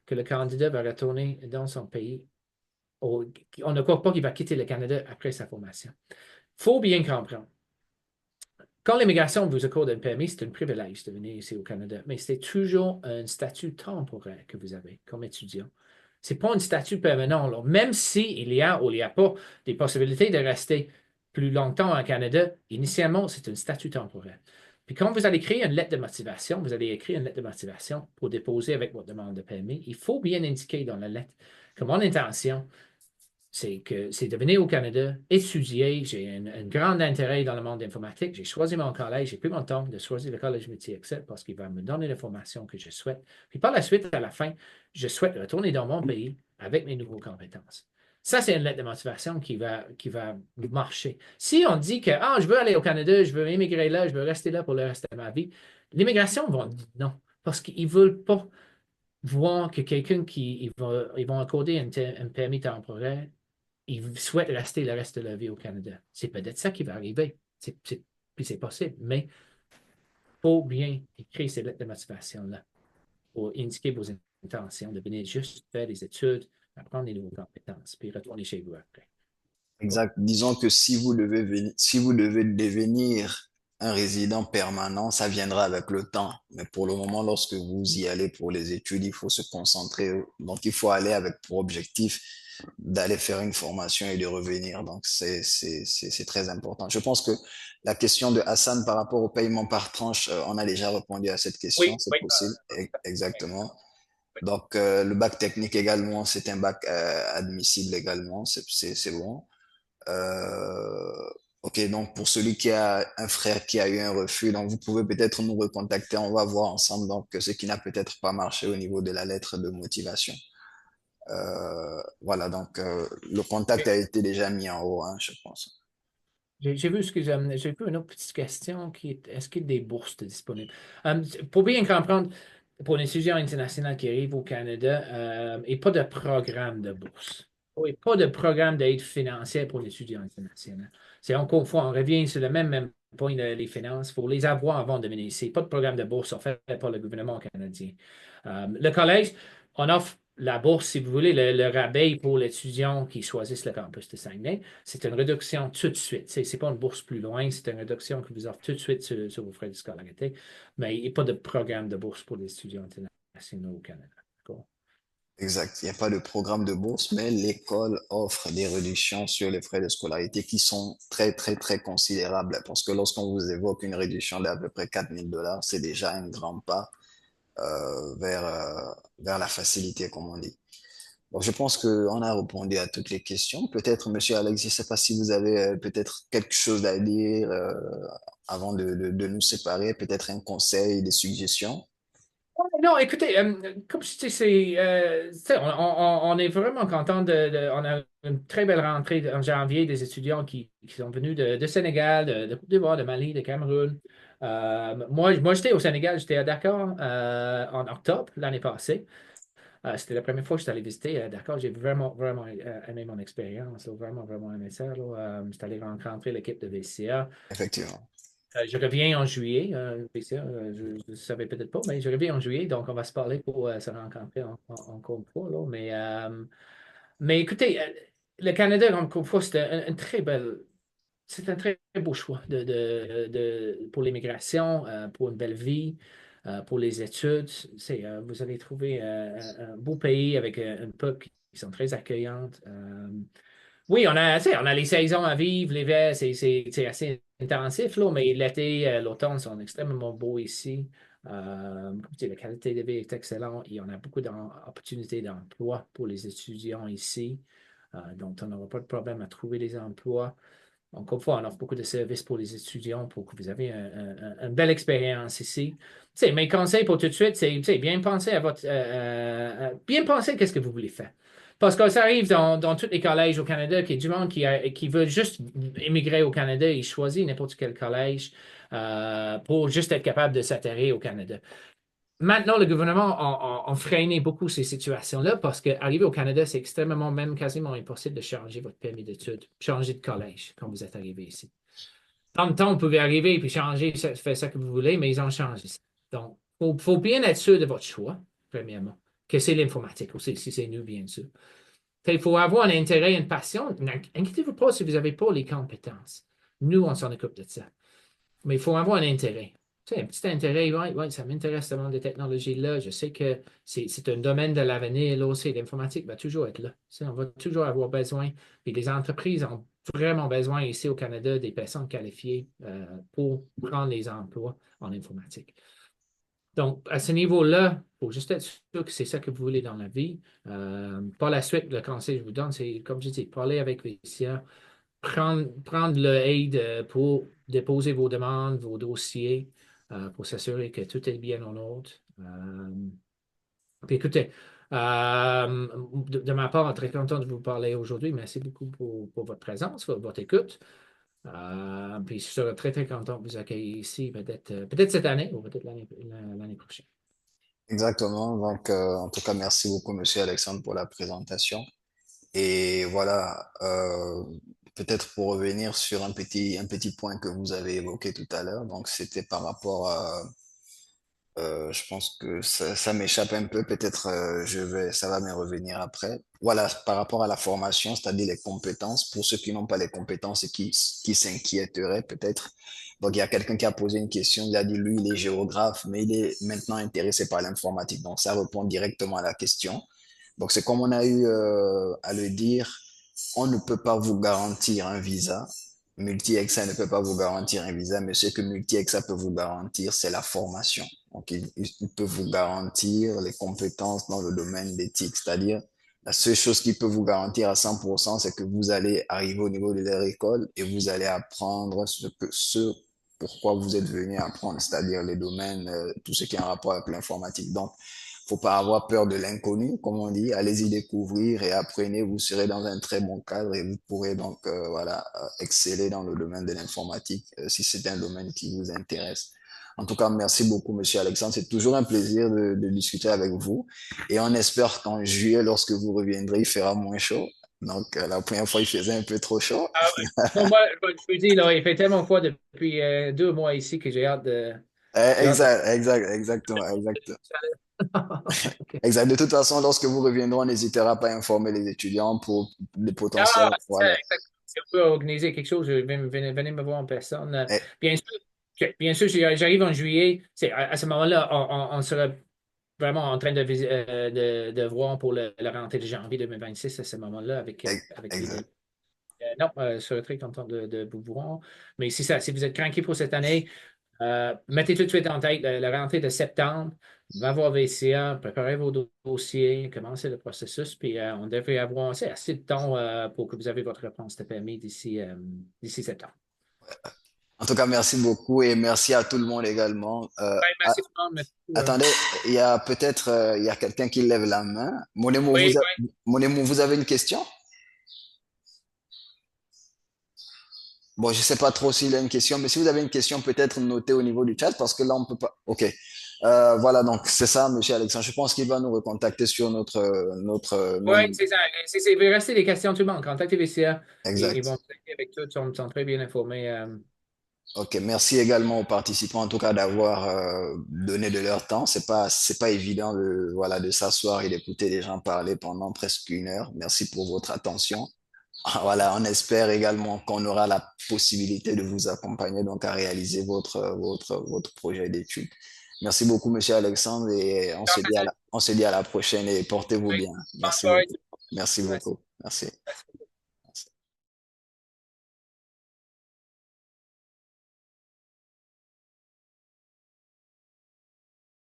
que le candidat va retourner dans son pays. On ne croit pas qu'il va quitter le Canada après sa formation. Il faut bien comprendre. Quand l'immigration vous accorde un permis, c'est un privilège de venir ici au Canada, mais c'est toujours un statut temporaire que vous avez comme étudiant. Ce n'est pas un statut permanent. Là. Même s'il y a ou il n'y a pas des possibilités de rester plus longtemps au Canada, initialement, c'est un statut temporaire. Puis quand vous allez créer une lettre de motivation, vous allez écrire une lettre de motivation pour déposer avec votre demande de permis. Il faut bien indiquer dans la lettre que mon intention, c'est de venir au Canada, étudier. J'ai un grand intérêt dans le monde informatique. J'ai choisi mon collège. J'ai pris mon temps de choisir le collège métier Excel parce qu'il va me donner la formation que je souhaite. Puis par la suite, à la fin, je souhaite retourner dans mon pays avec mes nouvelles compétences. Ça, c'est une lettre de motivation qui va marcher. Si on dit que je veux aller au Canada, je veux immigrer là, je veux rester là pour le reste de ma vie, l'immigration va dire non parce qu'ils ne veulent pas voir que quelqu'un ils vont accorder un permis temporaire, ils souhaitent rester le reste de leur vie au Canada. C'est peut-être ça qui va arriver. Puis c'est possible, mais il faut bien écrire ces lettres de motivation-là pour indiquer vos intentions de venir juste faire des études, apprendre des nouvelles compétences, puis retourner chez vous après. Exact. Disons que si vous devez devenir un résident permanent, ça viendra avec le temps. Mais pour le moment, lorsque vous y allez pour les études, il faut se concentrer. Donc, il faut aller avec pour objectif d'aller faire une formation et de revenir. Donc, c'est très important. Je pense que la question de Hassan par rapport au paiement par tranche, on a déjà répondu à cette question. Oui, C'est oui. possible. Exactement. Donc, le bac technique également, c'est un bac admissible également. C'est bon. Ok, donc pour celui qui a un frère qui a eu un refus, donc vous pouvez peut-être nous recontacter, on va voir ensemble donc ce qui n'a peut-être pas marché au niveau de la lettre de motivation. Voilà, donc le contact a été déjà mis en haut, hein, je pense. J'ai vu, excusez-moi, j'ai vu une autre petite question qui est, est-ce qu'il y a des bourses disponibles? Pour bien comprendre, pour un étudiant international qui arrive au Canada, et pas de programme de bourse. Oui, pas de programme d'aide financière pour l'étudiant international. C'est encore une fois, on revient sur le même point les finances. Il faut les avoir avant de venir ici. Pas de programme de bourse offert par le gouvernement canadien. Le collège, on offre la bourse, si vous voulez, le rabais pour l'étudiant qui choisisse le campus de Saguenay. C'est une réduction tout de suite. Ce n'est pas une bourse plus loin, c'est une réduction que vous offre tout de suite sur vos frais de scolarité. Mais il n'y a pas de programme de bourse pour les étudiants internationaux au Canada. D'accord? Exact, il n'y a pas de programme de bourse, mais l'école offre des réductions sur les frais de scolarité qui sont très, très, très considérables parce que lorsqu'on vous évoque une réduction d'à peu près 4 000 $, c'est déjà un grand pas vers la facilité, comme on dit. Bon, je pense qu'on a répondu à toutes les questions. Peut-être, Monsieur Alex, je ne sais pas si vous avez peut-être quelque chose à dire avant de nous séparer, peut-être un conseil, des suggestions. Non, écoutez, comme je dis, on est vraiment content on a une très belle rentrée en janvier des étudiants qui sont venus de Sénégal, de Côte d'Ivoire, de Mali, de Cameroun. Moi j'étais au Sénégal, j'étais à Dakar en octobre l'année passée. C'était la première fois que j'étais allé visiter Dakar. J'ai vraiment aimé mon expérience, là, vraiment aimé ça. Là. J'étais allé rencontrer l'équipe de VCA. Effectivement. Je reviens en juillet. VCA, je ne savais peut-être pas, mais je reviens en juillet, donc on va se parler pour se rencontrer encore une fois. Là. Mais écoutez, le Canada, encore une fois, c'est un très beau choix pour l'immigration, pour une belle vie, pour les études. Vous allez trouver un beau pays avec un peuple qui sont très accueillantes. Oui, on a les saisons à vivre. L'hiver, c'est assez intensif, là, mais l'été, l'automne sont extrêmement beaux ici. Comme je dis, la qualité de vie est excellente et on a beaucoup d'opportunités d'emploi pour les étudiants ici. Donc, on n'aura pas de problème à trouver des emplois. Encore une fois, on offre beaucoup de services pour les étudiants pour que vous ayez une belle expérience ici. Mes conseils pour tout de suite, c'est bien penser à bien penser qu'est-ce que vous voulez faire. Parce que ça arrive dans tous les collèges au Canada, qu'il y a du monde qui veut juste immigrer au Canada et choisir n'importe quel collège pour juste être capable de s'atterrir au Canada. Maintenant, le gouvernement a freiné beaucoup ces situations-là parce qu'arriver au Canada, c'est extrêmement, même quasiment impossible de changer votre permis d'études, changer de collège quand vous êtes arrivé ici. Dans le temps, vous pouvez arriver et puis changer, faire ça que vous voulez, mais ils ont changé ça. Donc, faut bien être sûr de votre choix, premièrement, que c'est l'informatique aussi, si c'est nous, bien sûr. Il faut avoir un intérêt, une passion. Inquiétez-vous pas si vous n'avez pas les compétences. Nous, on s'en occupe de ça. Mais il faut avoir un intérêt. Tu sais, un petit intérêt, oui, ça m'intéresse ce monde des technologies-là. Je sais que c'est un domaine de l'avenir, là aussi. L'informatique va toujours être là. Tu sais, on va toujours avoir besoin. Et les entreprises ont vraiment besoin ici au Canada des personnes qualifiées pour prendre les emplois en informatique. Donc, à ce niveau-là, il faut juste être sûr que c'est ça que vous voulez dans la vie. Par la suite, le conseil que je vous donne, c'est, comme je dis, parler avec VCA, prendre le aide pour déposer vos demandes, vos dossiers, pour s'assurer que tout est bien en ordre. Puis écoutez, de ma part, très content de vous parler aujourd'hui. Merci beaucoup pour votre présence, votre écoute. Puis je serai très, très content de vous accueillir ici, peut-être cette année ou peut-être l'année prochaine. Exactement. Donc, en tout cas, merci beaucoup, Monsieur Alexandre, pour la présentation. Et voilà, peut-être pour revenir sur un petit point que vous avez évoqué tout à l'heure. Donc, c'était par rapport à je pense que ça m'échappe un peu. Peut-être ça va me revenir après. Voilà, par rapport à la formation, c'est-à-dire les compétences. Pour ceux qui n'ont pas les compétences et qui s'inquiéteraient peut-être. Donc, il y a quelqu'un qui a posé une question. Il a dit, lui, il est géographe, mais il est maintenant intéressé par l'informatique. Donc, ça répond directement à la question. Donc, c'est comme on a eu à le dire, on ne peut pas vous garantir un visa. Multi-Exa ne peut pas vous garantir un visa, mais ce que Multi-Exa peut vous garantir, c'est la formation. Donc, il peut vous garantir les compétences dans le domaine d'éthique, c'est-à-dire la seule chose qu'il peut vous garantir à 100%, c'est que vous allez arriver au niveau de leur école et vous allez apprendre ce pourquoi vous êtes venu apprendre, c'est-à-dire les domaines, tout ce qui est en rapport avec l'informatique. Donc, faut pas avoir peur de l'inconnu, comme on dit. Allez-y découvrir et apprenez. Vous serez dans un très bon cadre et vous pourrez donc voilà exceller dans le domaine de l'informatique si c'est un domaine qui vous intéresse. En tout cas, merci beaucoup, Monsieur Alexandre. C'est toujours un plaisir de discuter avec vous. Et on espère qu'en juillet, lorsque vous reviendrez, il fera moins chaud. Donc, la première fois, il faisait un peu trop chaud. Ah ouais. Non, moi, je vous dis, là, il fait tellement froid depuis 2 mois ici que j'ai hâte de... Exactement, exactement. OK. Exact. De toute façon, lorsque vous reviendrez, on n'hésitera pas à informer les étudiants pour les potentiels. Ah, c'est ça, Voilà. exactement. Si on peut organiser quelque chose, venez me voir en personne. Eh, Bien sûr, j'arrive en juillet. À ce moment-là, on sera vraiment en train de voir pour la rentrée de janvier 2026 à ce moment-là avec les Exact. délais. Non, je serais très content de vous voir. Mais c'est ça, si vous êtes craqué pour cette année, mettez tout de suite en tête la rentrée de septembre. Va voir VCA, préparez vos dossiers, commencez le processus, puis on devrait avoir assez de temps pour que vous avez votre réponse de permis d'ici septembre. En tout cas, merci beaucoup et merci à tout le monde également. Ouais, merci tout le monde. Merci. Attendez, il y a peut-être il y a quelqu'un qui lève la main. Oui, Mon émo, vous avez une question? Bon, je sais pas trop s'il a une question, mais si vous avez une question, peut-être notez au niveau du chat parce que là, on peut pas. OK. Voilà, donc c'est ça, Monsieur Alexandre. Je pense qu'il va nous recontacter sur notre oui, mail. c'est ça. Il va rester des questions tout le monde. Contactez VCA. Ils vont Exact. vous aider avec tout. Ils sont très bien informés. Ok, merci également aux participants en tout cas d'avoir donné de leur temps. C'est pas évident de voilà de s'asseoir et d'écouter les gens parler pendant presque une heure. Merci pour votre attention. Voilà, on espère également qu'on aura la possibilité de vous accompagner donc à réaliser votre projet d'étude. Merci beaucoup, Monsieur Alexandre, et on se dit à la prochaine et portez-vous Oui. bien. Bonne Merci soirée. beaucoup. Merci Merci. beaucoup. Merci.